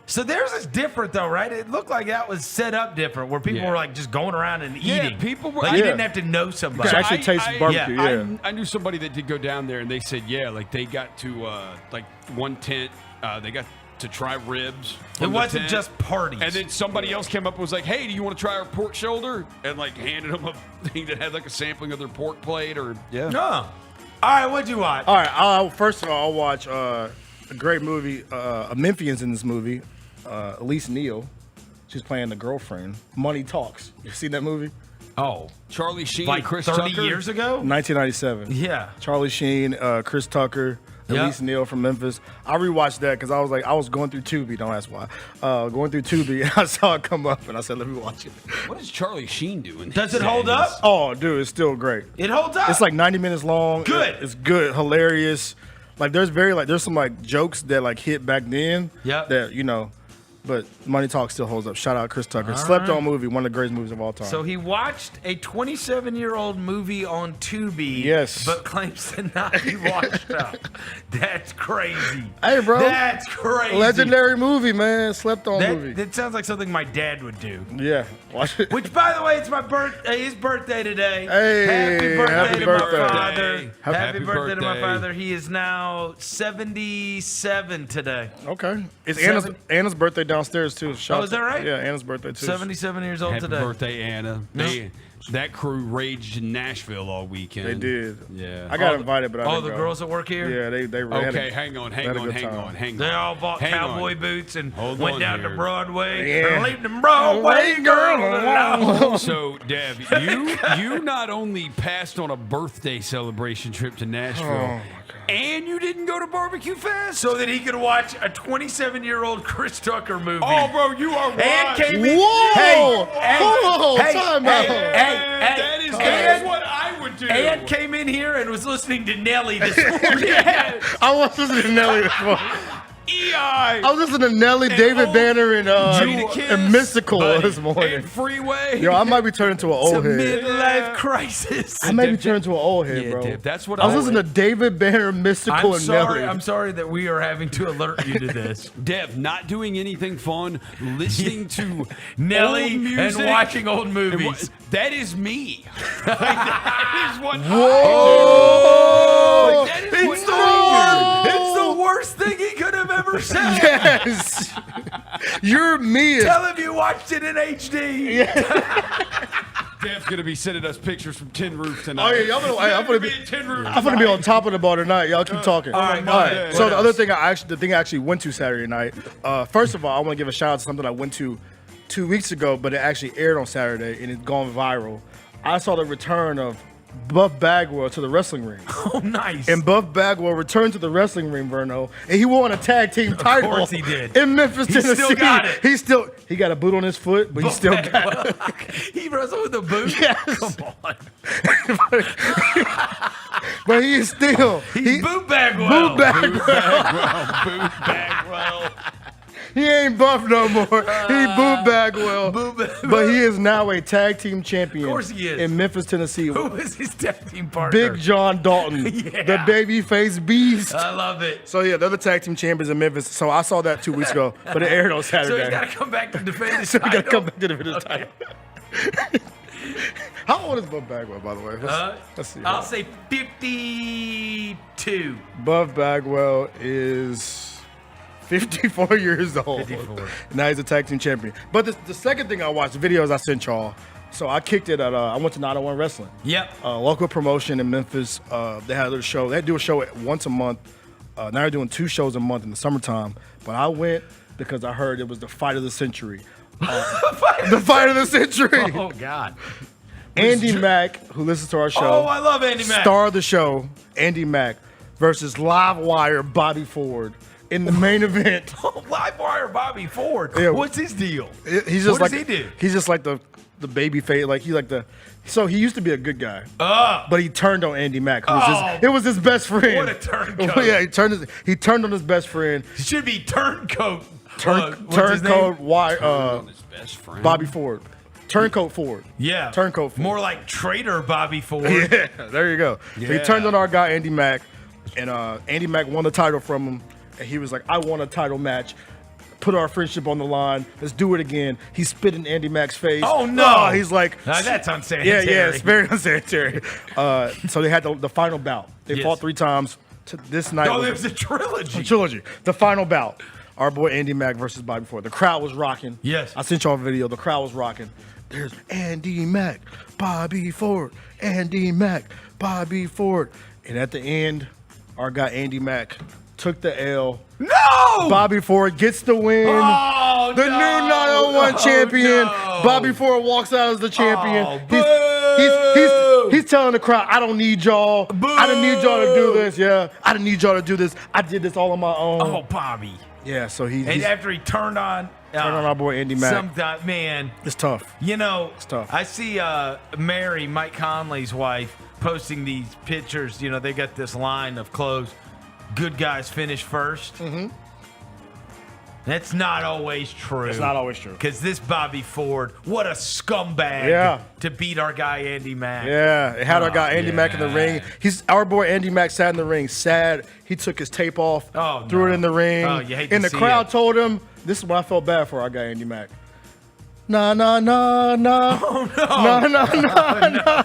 So theirs is different though, right? It looked like that was set up different, where people Yeah. were like just going around and Yeah, eating. people were- Like you Yeah. didn't have to know somebody. So actually taste barbecue, yeah. I knew somebody that did go down there, and they said, yeah, like they got to like one tent, they got to try ribs. It from the wasn't tent. just parties. And then somebody else came up and was like, hey, do you want to try our pork shoulder? And like handed them a thing that had like a sampling of their pork plate or yeah. No. All right, what'd you watch? All right. First of all, I'll watch a great movie. A Memphian's in this movie. Elise Neal. She's playing the girlfriend. Money Talks. You seen that movie? Oh. Charlie Sheen Like and Chris 30 Tucker? years ago? 1997. Yeah. Charlie Sheen, Chris Tucker, Yep. Elise Neal from Memphis. I rewatched that because I was going through Tubi. Don't ask why. Going through Tubi, and I saw it come up, and I said, let me watch it. What is Charlie Sheen doing? Does it hold up? Oh, dude, it's still great. It holds up. It's like 90 minutes long. Good. It's good, hilarious. Like there's some like jokes that like hit back then. Yep. That but Money Talk still holds up. Shout out Chris Tucker. Slept on movie, one of the greatest movies of all time. So he watched a 27-year-old movie on Tubi. Yes. But claims to not be washed up. That's crazy. Hey, bro. That's crazy. Legendary movie, man. Slept on That, movie. that sounds like something my dad would do. Yeah. Watch it. Which, by the way, it's my his birthday today. Hey, happy birthday happy to birthday. my father. Happy Happy birthday to my birthday. father. He is now 77 today. Okay. It's Seven- Anna's birthday downstairs too. Shout Oh, is that right? Yeah, Anna's birthday too. 77 years old Happy today. birthday, Anna. That crew raged in Nashville all weekend. They did. Yeah. I got invited, but I didn't the go. girls that work here? Yeah, they Okay, hang on. They all bought cowboy boots and went down to Broadway. Yeah. Leave them Broadway girl alone. So, Deb, you not only passed on a birthday celebration trip to Nashville, and you didn't go to Barbecue Fest? So that he could watch a 27-year-old Chris Tucker movie. Oh, bro, you are right. And came in. Whoa! Time out. That is what I would do. And came in here and was listening to Nelly this morning. I was listening to Nelly this morning. EI. I was listening to Nelly, David Banner, and Mystical this morning. And Freeway. Yo, I might be turning to an old head. Midlife crisis. I might be turning to an old head, bro. Dip, that's what I was listening to David Banner, Mystical, and Nelly. I'm sorry that we are having to alert you to this. Dev, not doing anything fun, listening to Nelly old music, and watching old movies. That is me. That is what Whoa! I do. It's the worst thing he could have ever said. Yes. You're me. Tell him you watched it in HD. Dev's going to be sending us pictures from Tin Roof tonight. Oh, yeah, I'm gonna be at Tin Roof. I'm gonna be on top of the bar tonight. Y'all keep talking. all right. So the other thing I actually went to Saturday night. First of all, I want to give a shout out to something I went to 2 weeks ago, but it actually aired on Saturday and it's gone viral. I saw the return of Buff Bagwell to the wrestling ring. Oh, nice. And Buff Bagwell returned to the wrestling ring, Verno, and he won a tag team title. Of course he did. In Memphis, Tennessee. Still got it. He got a boot on his foot, but he still got it. He wrestled with a boot? Yes. Come on. But he is still. He's Boot Bagwell. Boot Bagwell. Boot Bagwell. He ain't Buff no more. He Boot Bagwell. But he is now a tag team champion. Of course he is. In Memphis, Tennessee. Who is his tag team partner? Big John Dalton. Yeah. The babyface beast. I love it. So yeah, they're the tag team champions in Memphis. So I saw that 2 weeks ago, but it aired on Saturday. So he's got to come back to defend his So he title. got to come back to defend his title. How old is Buff Bagwell, by the way? Let's see. I'll say 52. Buff Bagwell is 54 years old. 54. Now he's a tag team champion. But the second thing I watched, the videos I sent y'all. So I kicked it at, I went to 901 Wrestling. Yep. Local promotion in Memphis. They had a show. They do a show once a month. Now they're doing 2 shows a month in the summertime. But I went because I heard it was the fight of the century. The fight of the century. Oh, God. Andy Mack, who listens to our show. Oh, I love Andy Mack. Star of the show, Andy Mack, versus Live Wire Bobby Ford in the main event. Live Wire Bobby Ford. Yeah. What's his deal? He's just what like, does he do? He's just like the baby face. Like he's like the. So he used to be a good guy, Oh. but he turned on Andy Mack. It was his best friend. What a turncoat. Yeah, he turned on his best friend. It should be turncoat. Turncoat. Why? On his best friend. Bobby Ford. Turncoat Ford. Yeah. Turncoat Ford. More like traitor Bobby Ford. Yeah, there you go. So he Yeah. turned on our guy Andy Mack, and Andy Mack won the title from him, and he was like, "I want a title match. Put our friendship on the line. Let's do it again." He spit in Andy Mack's face. Oh, no. He's like, Now, that's unsanitary. Yeah, it's very unsanitary. So they had the final bout. They Yes. fought 3 times. This night Oh, it was a trilogy. The final bout. Our boy Andy Mack versus Bobby Ford. The crowd was rocking. Yes. I sent y'all a video. The crowd was rocking. There's Andy Mack, Bobby Ford, Andy Mack, Bobby Ford. And at the end, our guy Andy Mack took the L. No! Bobby Ford gets the win. Oh, the new 901 champion. no. Bobby Ford walks out as the champion. Oh, He's telling the crowd, I don't need y'all. I didn't need y'all to do this. Yeah, I didn't need y'all to do this. I did this all on my own. Oh, Bobby. Yeah, so And he's after he turned on our boy Andy Mack. Man, It's tough. you know, It's tough. I see Mary, Mike Conley's wife, posting these pictures. You know, they got this line of clothes. Good guys finish first. Mm-hmm. That's not always true. It's not always true. Because this Bobby Ford, what a scumbag Yeah. to beat our guy Andy Mack. Yeah, it had our guy Andy Mack in the yeah. ring. Our boy Andy Mack sat in the ring, sad. He took his tape off, threw it in the ring. Oh, you hate to and the see crowd it. told him, this is what I felt bad for our guy Andy Mack. Nah, nah, nah, nah. Oh, no. Nah, nah, nah, nah.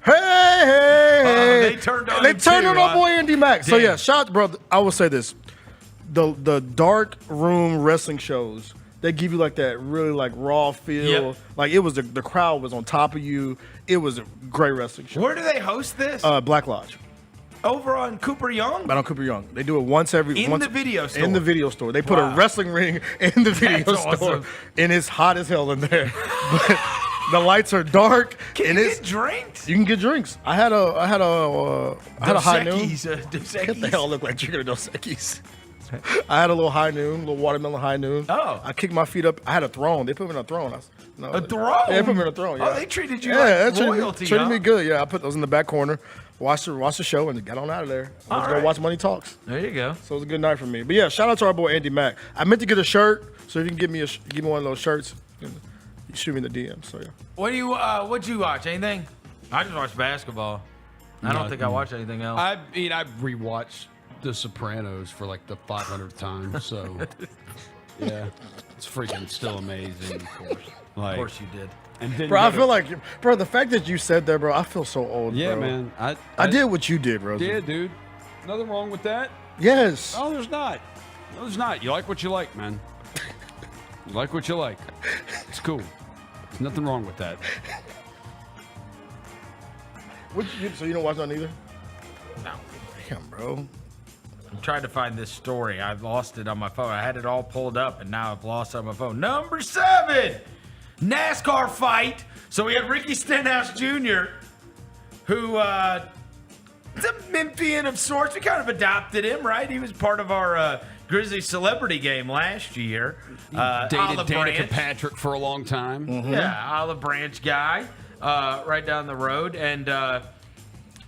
Hey, hey, hey. They turned on They him turned too, on our huh? boy Andy Mack. So, Damn. yeah, shout out, bro. I will say this. The dark room wrestling shows They give you like that really like raw feel. Yep. Like it was the crowd was on top of you. It was a great wrestling show. Where do they host this? Black Lodge. Over on Cooper Young? Right on Cooper Young. They do it once the video store. In the video store. They put a wrestling ring in the video That's store. awesome. And it's hot as hell in there. But the lights are dark. Can you get drinks? You can get drinks. I had a high noon. Dos Equis. What the hell look like drinking a Dos Equis? I had a little high noon, little watermelon high noon. Oh. I kicked my feet up. I had a throne. They put me in a throne. A throne? Yeah, they put me in a throne. Yeah. Oh, they treated you like royalty, treated me good. Yeah, I put those in the back corner. Watched the show and got on out of there. I was going to watch Money Talks. There you go. So it was a good night for me. But yeah, shout out to our boy Andy Mack. I meant to get a shirt, so if you can give me one of those shirts, you shoot me in the DM. So yeah. What'd you watch? Anything? I just watched basketball. I don't think I watched anything else. I mean, I rewatched The Sopranos for like the 500th time. So yeah, it's freaking still amazing. Of course, of course you did. And bro, I feel like, bro, the fact that you said that, bro, I feel so old, yeah, bro. man. I did what you did, Rosie. Yeah, dude. Nothing wrong with that. Yes. Oh, there's not. No, there's not. You like what you like, man. You like what you like. It's cool. There's nothing wrong with that. So you don't watch that either? No. Damn, bro. I'm trying to find this story. I've lost it on my phone. I had it all pulled up, and now I've lost it on my phone. Number 7, NASCAR Fight. So we had Ricky Stenhouse Jr., who is a Memphian of sorts. We kind of adopted him, right? He was part of our Grizzly Celebrity Game last year. Dated Olive Danica Branch. Patrick for a long time. Yeah, Olive Branch guy, right down the road. And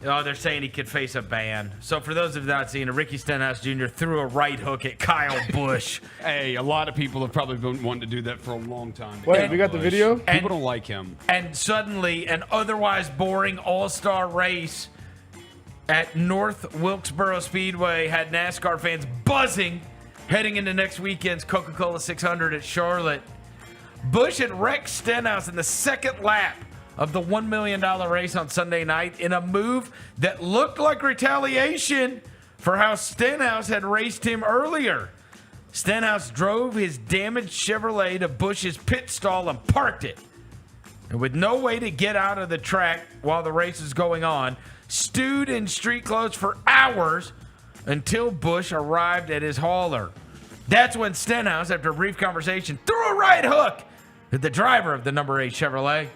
they're saying he could face a ban. So for those who have not seen it, Ricky Stenhouse Jr. threw a right hook at Kyle Busch. Hey, a lot of people have probably been wanting to do that for a long time. Wait, we got the video? People don't like him. And suddenly, an otherwise boring all-star race at North Wilkesboro Speedway had NASCAR fans buzzing heading into next weekend's Coca-Cola 600 at Charlotte. Busch had wrecked Stenhouse in the second lap of the $1 million race on Sunday night in a move that looked like retaliation for how Stenhouse had raced him earlier. Stenhouse drove his damaged Chevrolet to Busch's pit stall and parked it. And with no way to get out of the track while the race is going on, stewed in street clothes for hours until Busch arrived at his hauler. That's when Stenhouse, after a brief conversation, threw a right hook at the driver of the number 8 Chevrolet,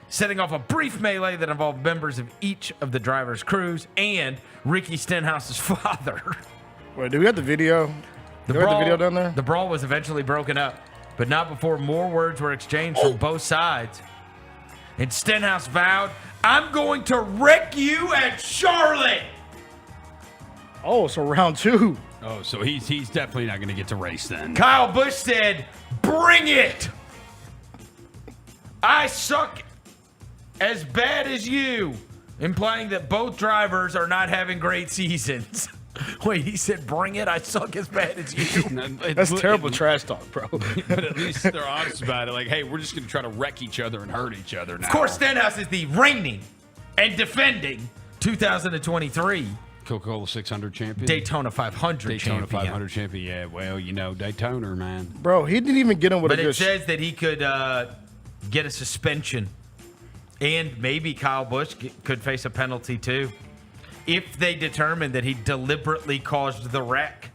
setting off a brief melee that involved members of each of the driver's crews and Ricky Stenhouse's father. Wait, do we have the video? Do we have the video down there? The brawl was eventually broken up, but not before more words were exchanged from both sides. And Stenhouse vowed, "I'm going to wreck you at Charlotte." Oh, so round 2. Oh, so he's definitely not going to get to race then. Kyle Busch said, "Bring it. I suck as bad as you," implying that both drivers are not having great seasons. Wait, he said, "Bring it. I suck as bad as you." That's terrible trash talk, bro. But at least they're honest about it. Like, hey, we're just going to try to wreck each other and hurt each other now. Of course, Stenhouse is the reigning and defending 2023 Coca-Cola 600 champion. Daytona 500 Daytona champion. 500 champion. Yeah, well, you know, Daytona, man. Bro, he didn't even get him with But a it good says that he could get a suspension. And maybe Kyle Busch could face a penalty too, if they determine that he deliberately caused the wreck.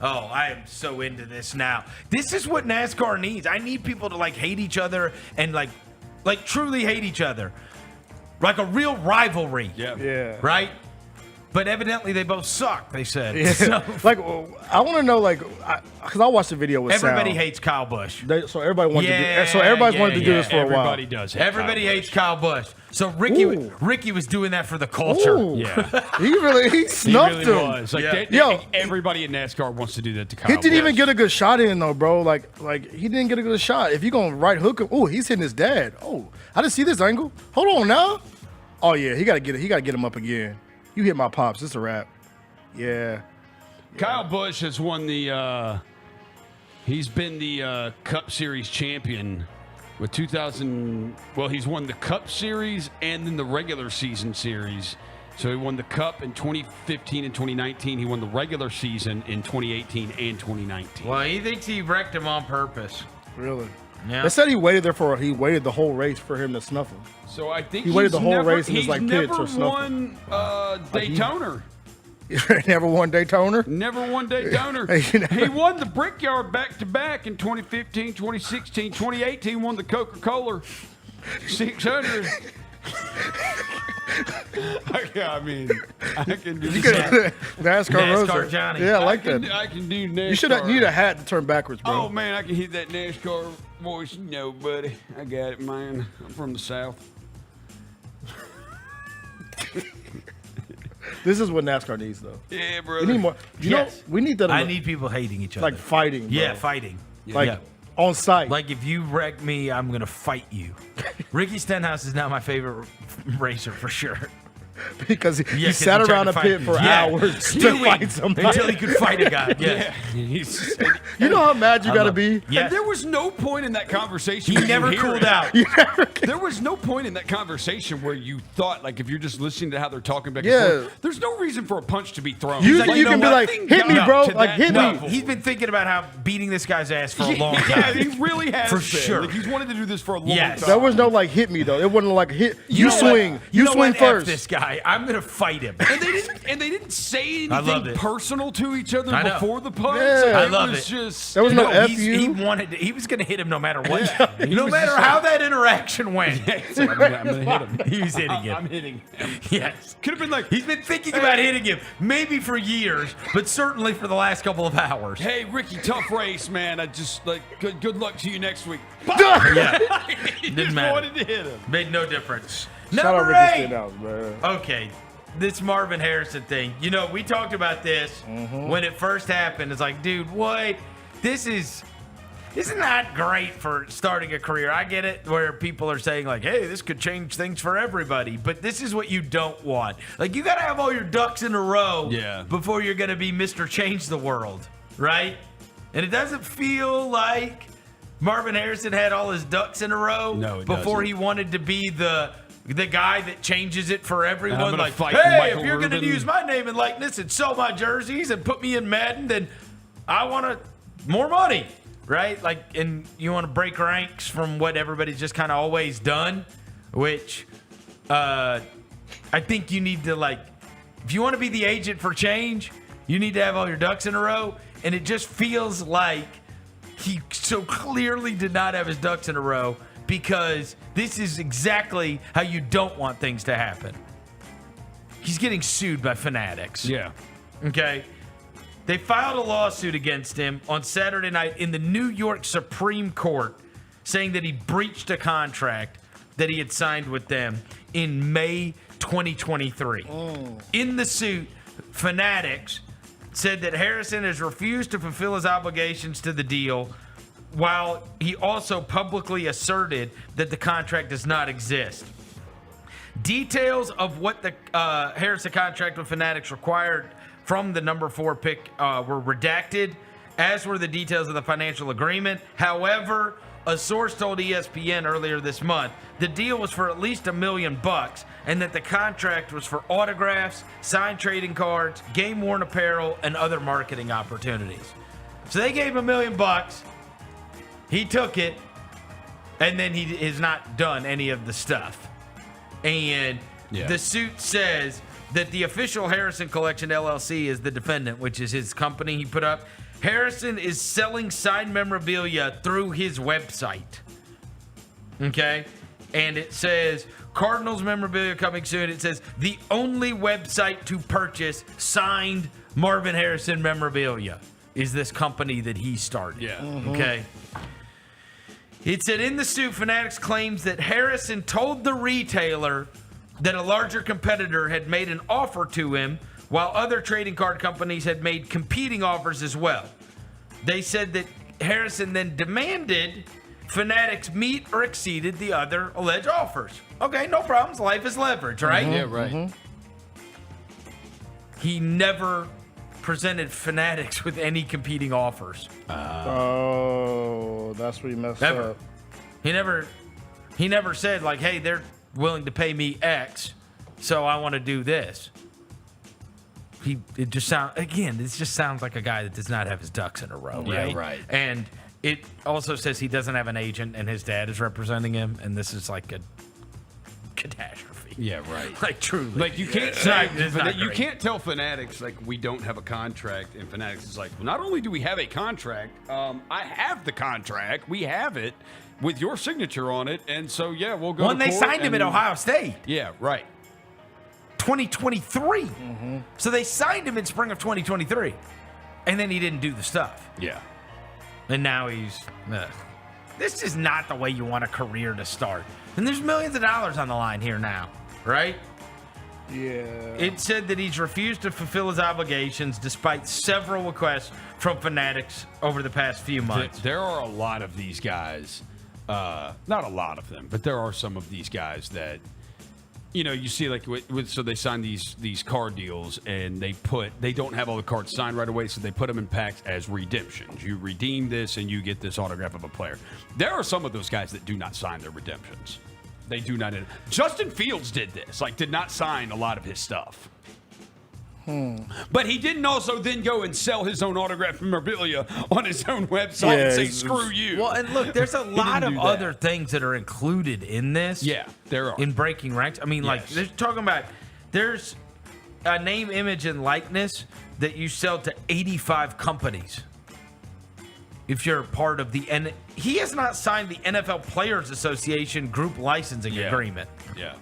Oh, I am so into this now. This is what NASCAR needs. I need people to like hate each other and like truly hate each other. Like a real rivalry. Yeah. Right? But evidently they both suck, they said. Yeah. So, Like, I want to know, like, because I watched the video with everybody Sal. hates Kyle Busch. So everybody wanted to do. So everybody's wanted to do this for a while. Everybody does. hate Everybody Kyle hates Kyle Busch. So Ricky was doing that for the culture. Ooh. Yeah. He snuffed He really him. was. Like, Yeah. Yo. everybody in NASCAR wants to do that to Kyle He didn't even Busch. get a good shot in though, bro. Like he didn't get a good shot. If you gonna right hook him, oh, he's hitting his dad. Oh, I didn't see this angle. Hold on now. Oh yeah, he gotta get it. He gotta get him up again. You hit my pops. It's a wrap. Yeah. Kyle Busch has won the. He's been the Cup Series champion with 2000. Well, he's won the Cup Series and then the regular season series. So he won the Cup in 2015 and 2019. He won the regular season in 2018 and 2019. Well, he thinks he wrecked him on purpose. Really? Yeah. They said he waited the whole race for him to snuff him. So I think he waited the whole never, race and was like pitch or snuff won Daytona. Never won Daytona? Never won Daytona. He won the Brickyard back-to-back in 2015, 2016, 2018. Won the Coca-Cola 600. I mean, I can do NASCAR Johnny. Yeah, I like that. I can do NASCAR. You need a hat to turn backwards, bro. Oh, man, I can hit that NASCAR voice. You know, buddy. I got it, man. I'm from the South. This is what NASCAR needs, though. Yeah, brother. We need more. You know, we need that. I need people hating each other. Like fighting. Bro. Yeah, fighting. Like on site. Like if you wreck me, I'm gonna fight you. Ricky Stenhouse is now my favorite racer for sure. Because he sat around a pit for hours to fight somebody. Until he could fight a guy. Yeah. You know how mad you got to be? And there was no point in that conversation. He never cooled out. There was no point in that conversation where you thought, like, if you're just listening to how they're talking back and forth, there's no reason for a punch to be thrown. You can be like, hit me, bro. Like, hit me. He's been thinking about how beating this guy's ass for a long time. Yeah, he really has For been. sure. Like, he's wanted to do this for a long time. There was no, like, hit me, though. It wasn't like, hit. You know swing. what? You know swing what? F first. this guy. I'm gonna fight him. And they didn't say I loved anything it. personal to each other I know. before the punch. Yeah. I love was it. Just, There was no F He you. wanted to, he was going to hit him no matter what. He No was matter just how like- that interaction went. I'm gonna hit him. He was hitting him. I'm hitting him. Yes. Could have been like, He's been thinking about hitting him, maybe for years, but certainly for the last couple of hours. hey, Ricky, tough race, man. I just, like, good luck to you next week. Yeah. He Didn't just matter. wanted to hit him. Made no difference. Shout out Number Ricky 8. Stenhouse, man. Okay, this Marvin Harrison thing. You know, we talked about this when it first happened. It's like, dude, what? This isn't that great for starting a career. I get it where people are saying like, hey, this could change things for everybody, but this is what you don't want. Like, you got to have all your ducks in a row before you're going to be Mr. Change the World, right? And it doesn't feel like Marvin Harrison had all his ducks in a row before he wanted to be the guy that changes it for everyone. Like, hey, Michael if you're going to Rubin. use my name and likeness and sell my jerseys and put me in Madden, then I want more money, right? Like, and you want to break ranks from what everybody's just kind of always done, which I think you need to, like, if you want to be the agent for change, you need to have all your ducks in a row. And it just feels like he so clearly did not have his ducks in a row, because this is exactly how you don't want things to happen. He's getting sued by fanatics. Yeah. Okay? They filed a lawsuit against him on Saturday night in the New York Supreme Court, saying that he breached a contract that he had signed with them in May 2023. In the suit, fanatics said that Harrison has refused to fulfill his obligations to the deal, while he also publicly asserted that the contract does not exist. Details of what the Harrison contract with Fanatics required from the number 4 pick were redacted, as were the details of the financial agreement. However, a source told ESPN earlier this month the deal was for at least $1 million, and that the contract was for autographs, signed trading cards, game-worn apparel, and other marketing opportunities. So they gave him $1 million. He took it, and then he has not done any of the stuff. And the suit says that the official Harrison Collection LLC is the defendant, which is his company he put up. Harrison is selling signed memorabilia through his website. Okay? And it says, Cardinals memorabilia coming soon. It says, the only website to purchase signed Marvin Harrison memorabilia is this company that he started. Yeah. Okay? It said in the suit, Fanatics claims that Harrison told the retailer that a larger competitor had made an offer to him, while other trading card companies had made competing offers as well. They said that Harrison then demanded Fanatics meet or exceeded the other alleged offers. Okay, no problems. Life is leverage, right? Yeah, right. He never presented Fanatics with any competing offers. Oh, that's where you messed Never. up. He never said like, hey, they're willing to pay me X, so I want to do this. It just sounds like a guy that does not have his ducks in a row, right? Yeah, right. And It also says he doesn't have an agent and his dad is representing him, and this is like a catastrophe. Yeah, right. Like truly. Like you can't you can't tell Fanatics like we don't have a contract, and Fanatics is like, well, not only do we have a contract, I have the contract. We have it with your signature on it, and so yeah, we'll go. When they signed him at Ohio State. Yeah, right. 2023. So they signed him in spring of 2023, and then he didn't do the stuff. Yeah. And now he's. This is not the way you want a career to start. And there's millions of dollars on the line here now, right? Yeah. It said that he's refused to fulfill his obligations despite several requests from Fanatics over the past few months. There are a lot of these guys. Not a lot of them, but there are some of these guys that, you see like so they sign these card deals and they don't have all the cards signed right away, so they put them in packs as redemptions. You redeem this and you get this autograph of a player. There are some of those guys that do not sign their redemptions. They do not. Justin Fields did this, did not sign a lot of his stuff. But he didn't also then go and sell his own autograph memorabilia on his own website and say, screw you. Well, and look, there's a lot of other things that are included in this. Yeah, there are. In breaking ranks. I mean, they're talking about, there's a name, image, and likeness that you sell to 85 companies. If you're part of he has not signed the NFL Players Association group licensing agreement. Yeah.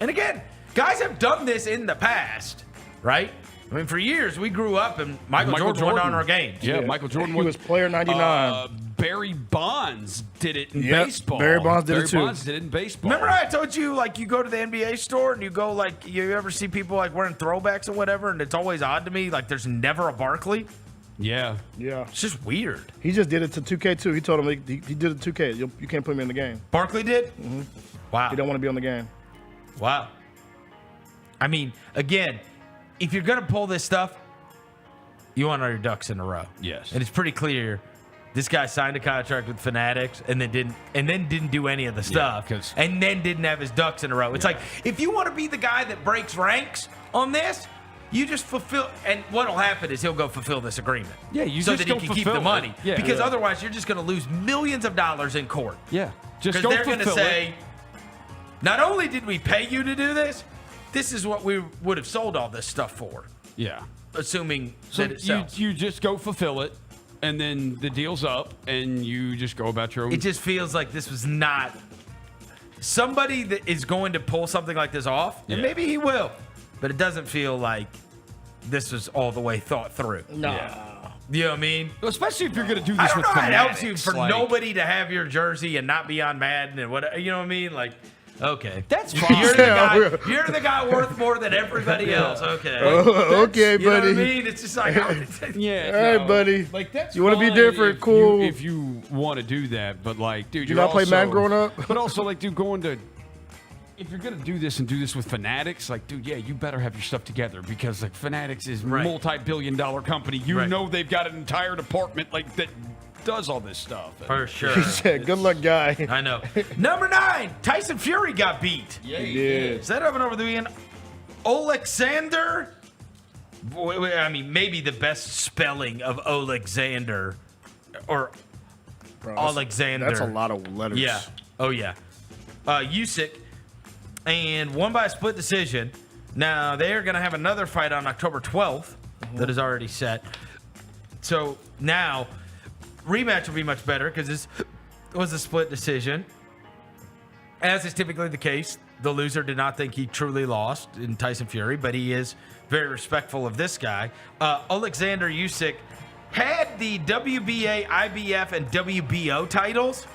And again, guys have done this in the past. Right? I mean, for years, we grew up and Michael Jordan went on our games. Yeah, Michael Jordan was player 99. Barry Bonds did it in baseball. Barry Bonds did it too. Barry Bonds did it in baseball. Remember I told you, you go to the NBA store and you go, you ever see people, wearing throwbacks or whatever, and it's always odd to me, there's never a Barkley? Yeah. Yeah. It's just weird. He just did it to 2K too. He told him he did it to 2K. You can't put him in the game. Barkley did? Mm-hmm. Wow. He don't want to be on the game. Wow. I mean, again, if you're going to pull this stuff, you want all your ducks in a row. Yes. And it's pretty clear this guy signed a contract with Fanatics and then didn't do any of the stuff. And then didn't have his ducks in a row. It's like, if you want to be the guy that breaks ranks on this, you just fulfill, and what'll happen is he'll go fulfill this agreement. Yeah, you so just that go he can keep the fulfill money. it. Yeah. Because otherwise you're just going to lose millions of dollars in court. Yeah. Just Because go they're going to fulfill say, it. not only did we pay you to do this, this is what we would have sold all this stuff for. Yeah. Assuming So that it sells. you just go fulfill it, and then the deal's up, and you just go about your own. It just feels like this was not somebody that is going to pull something like this off, and maybe he will, but it doesn't feel like this was all the way thought through. No. Yeah. You know what I mean? Especially if you're going to do this I don't with know how it helps Fanatics, you for nobody to have your jersey and not be on Madden and whatever. You know what I mean? Okay. That's fine. You're the guy worth more than everybody else. Okay. Okay, you know what I buddy. mean? It's just like, Yeah. All right, buddy. That's you want to be fine different? Cool. if you want to do that, but dude, you not play Madden growing up? But also, dude, if you're gonna do this and do this with Fanatics, dude, you better have your stuff together because Fanatics is multi-billion-dollar company. You know they've got an entire department that does all this stuff. For sure. He said, "Good luck, guy." I know. Number 9, Tyson Fury got beat. Yeah, he did. Is that up and over the weekend? Oleksandr. I mean, maybe the best spelling of Oleksandr or Alexander. That's a lot of letters. Yeah. Oh, yeah. Usyk, and won by a split decision. Now, they're going to have another fight on October 12th that is already set. So now, rematch will be much better because this was a split decision. As is typically the case, the loser did not think he truly lost in Tyson Fury, but he is very respectful of this guy. Oleksandr Usyk had the WBA, IBF, and WBO titles.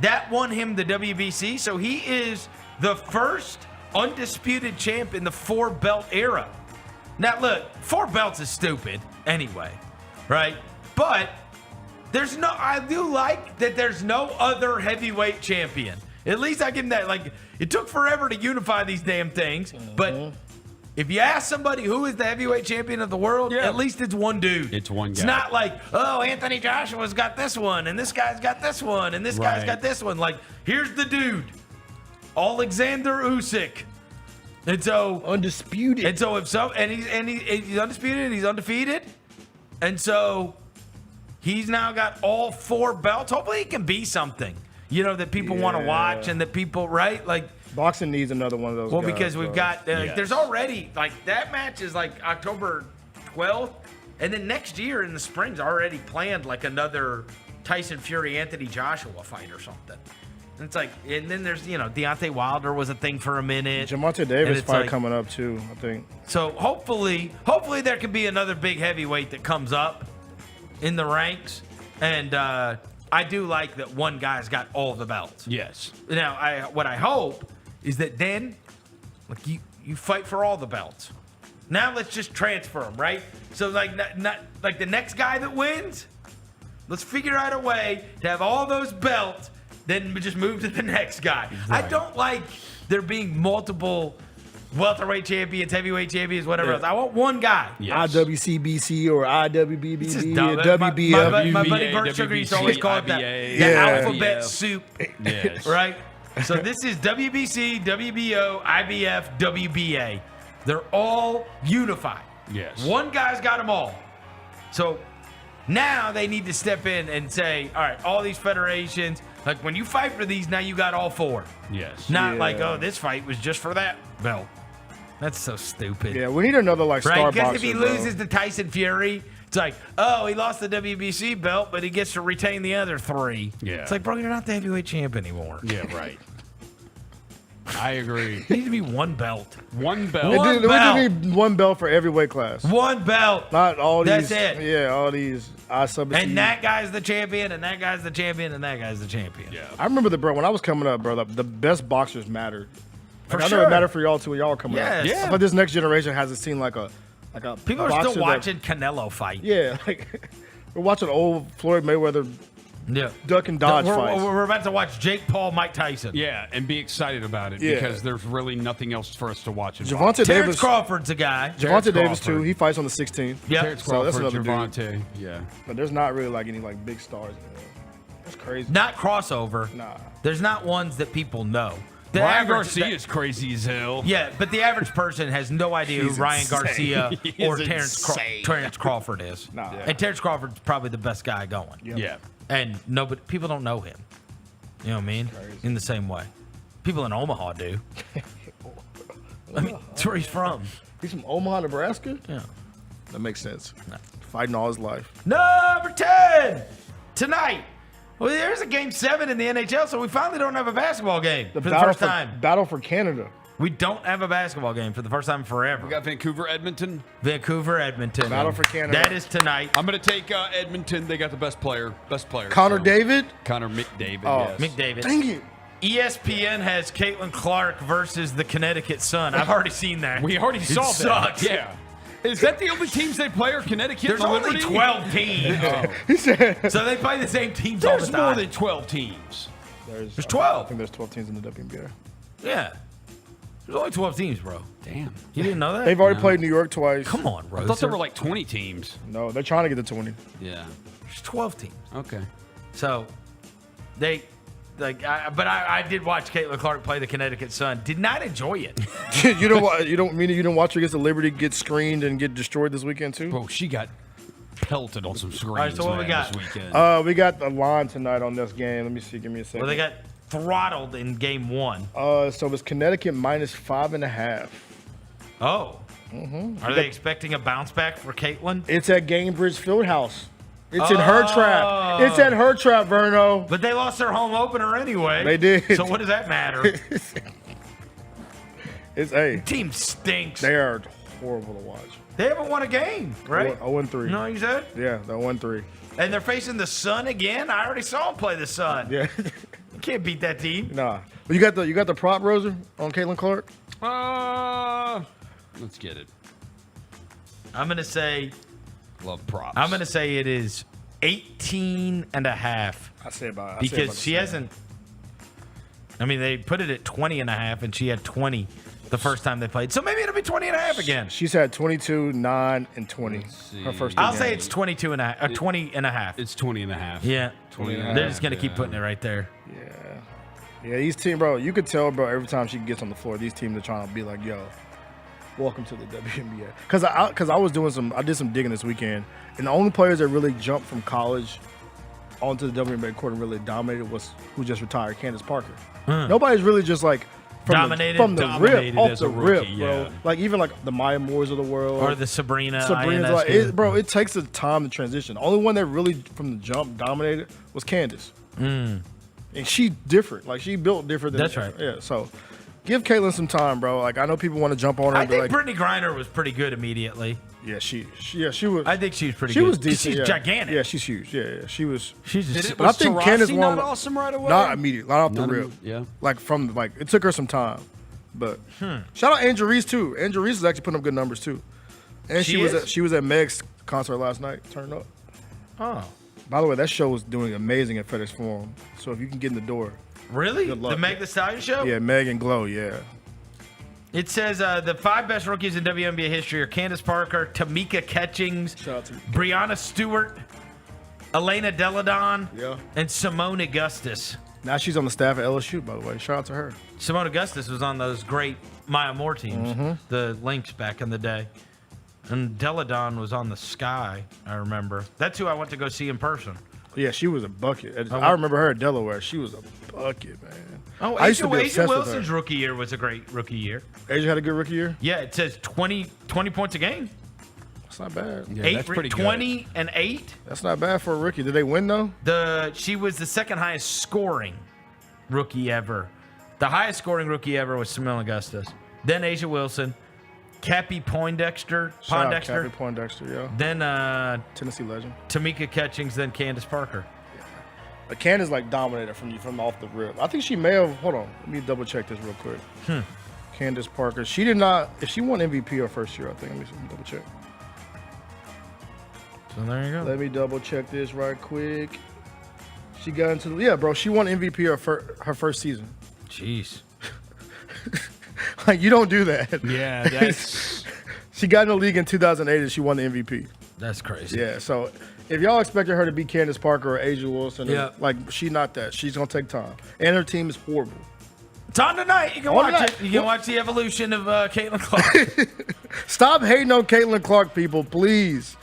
That won him the WBC, so he is the first undisputed champ in the 4-belt era. Now, look, 4 belts is stupid anyway, right? But I do like that there's no other heavyweight champion. At least I give him that. It took forever to unify these damn things, but if you ask somebody who is the heavyweight champion of the world, at least it's one dude. It's one guy. It's not Anthony Joshua's got this one, and this guy's got this one, and this guy's got this one. Here's the dude, Oleksandr Usyk. And so undisputed. And so he's undisputed, he's undefeated. And so He's now got all 4 belts. Hopefully he can be something, that people want to watch and that people, right? Like, boxing needs another one of those guys, because we've bro. got, there's already, that match is October 12th. And then next year in the spring's already planned another Tyson Fury, Anthony Joshua fight or something. And it's and then there's, Deontay Wilder was a thing for a minute. Jamonte Davis fight coming up too, I think. So hopefully there can be another big heavyweight that comes up in the ranks. And I do like that one guy's got all the belts. Yes. Now, what I hope is that then, you fight for all the belts. Now let's just transfer them, right? So not the next guy that wins, let's figure out a way to have all those belts, then just move to the next guy. Right. I don't like there being multiple welterweight champions, heavyweight champions, whatever else. I want one guy. Yes. IWCBC or IWBBB or WBF. My buddy Bert Sugar used to always call it the alphabet soup. Yes. Right? So this is WBC, WBO, IBF, WBA. They're all unified. Yes. One guy's got them all. So now they need to step in and say, all right, all these federations, when you fight for these, now you got all 4. Yes. Not this fight was just for that belt. That's so stupid. Yeah, we need another star right? boxer, Because if he bro. loses to Tyson Fury, it's he lost the WBC belt, but he gets to retain the other 3. Yeah. It's bro, you're not the heavyweight champ anymore. Yeah, right. I agree. It needs to be one belt. One belt. We just need one belt for every weight class. One belt. Not all these. That's it. Yeah, all these. And that guy's the champion, and that guy's the champion, and that guy's the champion. Yeah. I remember when I was coming up, bro, the best boxers mattered. For I know sure. it mattered for y'all too when y'all were coming up. Yes. But this next generation hasn't seen like a People are boxer still watching Canelo fight. Yeah, we're watching old Floyd Mayweather duck and dodge fights. We're about to watch Jake Paul, Mike Tyson. Yeah, and be excited about it because there's really nothing else for us to watch. Javante Terrence Crawford's a guy. Javante Davis too. He fights on the 16th. Yeah, Terrence Crawford, so that's another Javante. dude. Yeah, but there's not really any big stars. That's crazy. Not crossover. Nah. There's not ones that people know. Ryan Garcia is crazy as hell. Yeah, but the average person has no idea who Ryan Garcia or Terrence Crawford is. Nah. And Terrence Crawford's probably the best guy going. Yep. Yeah. And people don't know him. You know what I mean? In the same way. People in Omaha do. That's where he's from. He's from Omaha, Nebraska? Yeah. That makes sense. Fighting all his life. Number 10 tonight. Well, there's a game 7 in the NHL, so we finally don't have a basketball game for the first time. Battle for Canada. We don't have a basketball game for the first time in forever. We got Vancouver, Edmonton. Battle for Canada. That is tonight. I'm going to take Edmonton. They got the best player. Connor David? Connor McDavid, yes. McDavid. Dang it. ESPN has Caitlin Clark versus the Connecticut Sun. I've already seen that. We already saw that. Sucks. Yeah. Is that the only teams they play are Connecticut? There's only 12 teams. So they play the same teams all the There's time. more than 12 teams. There's 12. I think there's 12 teams in the WNBA. Yeah. There's only 12 teams, bro. Damn. You didn't know that? They've already played New York twice. Come on, bro. I thought there were 20 teams. No, they're trying to get to 20. Yeah. There's 12 teams. Okay. So I did watch Caitlin Clark play the Connecticut Sun. Did not enjoy it. You didn't watch her against the Liberty get screened and get destroyed this weekend too? Bro, she got pelted on some screens. All right, so what we got? This weekend. We got the line tonight on this game. Let me see. Give me a second. Well, they got throttled in game 1. So it's Connecticut -5.5. Oh. Are they expecting a bounce back for Caitlin? It's at Gamebridge Fieldhouse. It's in her trap. It's at her trap, Verno. But they lost their home opener anyway. They did. So what does that matter? Team stinks. They are horrible to watch. They haven't won a game, right? 0-3. You know what you said? Yeah, they're 1-3. And they're facing the Sun again. I already saw them play the Sun. Yeah. You can't beat that team. Nah. But you got the prop, Roser, on Caitlin Clark? Let's get it. I'm gonna say. Love props. I'm gonna say it is 18.5. I say about because she hasn't. I mean, they put it at 20.5, and she had 20 the first time they played. So maybe it'll be 20.5 again. She's had 22, 9, and 20. Her first. I'll say it's 22.5 or 20.5. It's 20.5. Yeah. 20.5. They're just gonna keep putting it right there. Yeah, these teams, bro. You could tell, bro. Every time she gets on the floor, these teams are trying to be like, yo. welcome to the WNBA. Because I was doing I did some digging this weekend, and the only players that really jumped from college onto the WNBA court and really dominated was who just retired, Candace Parker. Nobody's really just like Dominated from the rip, off as the a rookie, rip, bro. yeah. Like even like the Maya Moores of the world, Or the Sabrina's like, it takes a time to transition. The only one that really from the jump dominated was Candace, and she different. Like she built different. Than That's right. Yeah, so. Give Caitlin some time, bro. Like I know people want to jump on her. I and be think like, Brittany Griner was pretty good immediately. Yeah, she was. I think she was pretty she good. was decent. She's yeah. gigantic. Yeah, she's huge. Yeah, she was. She's just. But I think Candace won. not awesome right away? Not immediately. Not off the Not rip. yeah. Like it took her some time. But shout out Angel Reese too. Angel Reese is actually putting up good numbers too. And she was at Meg's concert last night. Turned up. Oh. By the way, that show was doing amazing at FedEx Forum. So if you can get in the door. Really? Good luck. The Meg Thee Stallion show? Yeah, Meg and Glow. Yeah. It says the 5 best rookies in WNBA history are Candace Parker, Tamika Catchings, Brianna Stewart, Elena Deladon, and Simone Augustus. Now she's on the staff at LSU, by the way. Shout out to her. Simone Augustus was on those great Maya Moore teams, the Lynx back in the day. And Deladon was on the Sky, I remember. That's who I went to go see in person. Yeah, she was a bucket. I remember her at Delaware. She was a bucket, man. Oh, I used to be Asia obsessed with Wilson's her. rookie year was a great rookie year. Asia had a good rookie year? Yeah, it says 20 points a game. That's not bad. Yeah, that's pretty good. 20 and 8. That's not bad for a rookie. Did they win, though? She was the second highest scoring rookie ever. The highest scoring rookie ever was Simone Augustus. Then Asia Wilson. Cappy Poindexter. Shout out Cappy Poindexter, yeah. Then Tennessee legend. Tamika Catchings, then Candace Parker. But Candace dominated from off the rip. I think she may have. Hold on, let me double check this real quick. Candace Parker. She did not. If she won MVP her first year, I think. Let me double check. So there you go. Let me double check this right quick. She got into bro. She won MVP her first season. Jeez. Like you don't do that. Yeah, that's. She got in the league in 2008 and she won the MVP. That's crazy. Yeah, so if y'all expected her to be Candace Parker or Asia Wilson, Yeah. she's not that. She's gonna take time, and her team is horrible. It's on tonight. You can On watch tonight. it. You can watch the evolution of Caitlin Clark. Stop hating on Caitlin Clark, people, please.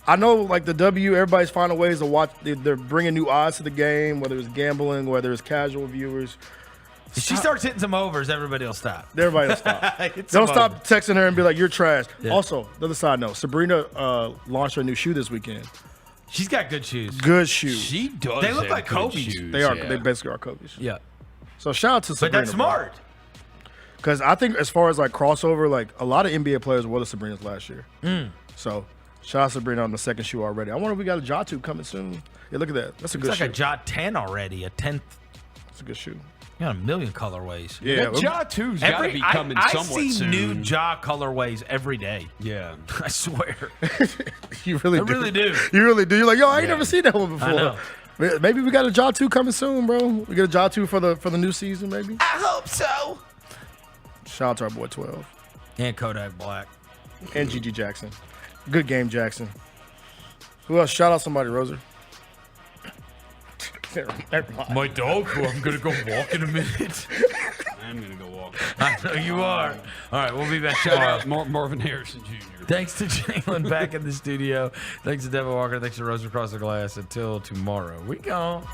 I know, the W, everybody's finding ways to watch. They're bringing new odds to the game, whether it's gambling, whether it's casual viewers. If she starts hitting some overs, everybody will stop. Everybody will stop. Hit Don't some stop overs. texting her and be like, you're trash. Yeah. Also, the other side note, Sabrina launched her new shoe this weekend. She's got good shoes. Good shoes. She does. They look have like good Kobe's. shoes, They are. yeah. They basically are Kobe's. Yeah. So shout out to But Sabrina. that's smart. Because I think as far as crossover, a lot of NBA players wore the Sabrinas last year. So shout out to Sabrina on the second shoe already. I wonder if we got a Jatu coming soon. Yeah, look at that. That's a good It's shoe. like a Jot 10 already, a 10th. That's a good shoe. You got a million colorways. Yeah. That Ja 2's got to be coming I somewhat see soon. new Ja colorways every day. Yeah. I swear. You really I do. really do. You really do. You're like, yo, I ain't never seen that one before. I know. Maybe we got a Jatu coming soon, bro. We get a Jatu for the new season, maybe. I hope so. Shout out to our boy 12. And Kodak Black. And GG Jackson. Good game, Jackson. Who else? Shout out somebody, Roser. Never mind. My dog, who I'm going to go walk in a minute. I'm going to go walk. I know you are. All right, we'll be back Shout tomorrow. out Marvin Harrison Jr. Thanks to Jalen back in the studio. Thanks to Devin Walker. Thanks to Rose Across the Glass. Until tomorrow, we gone.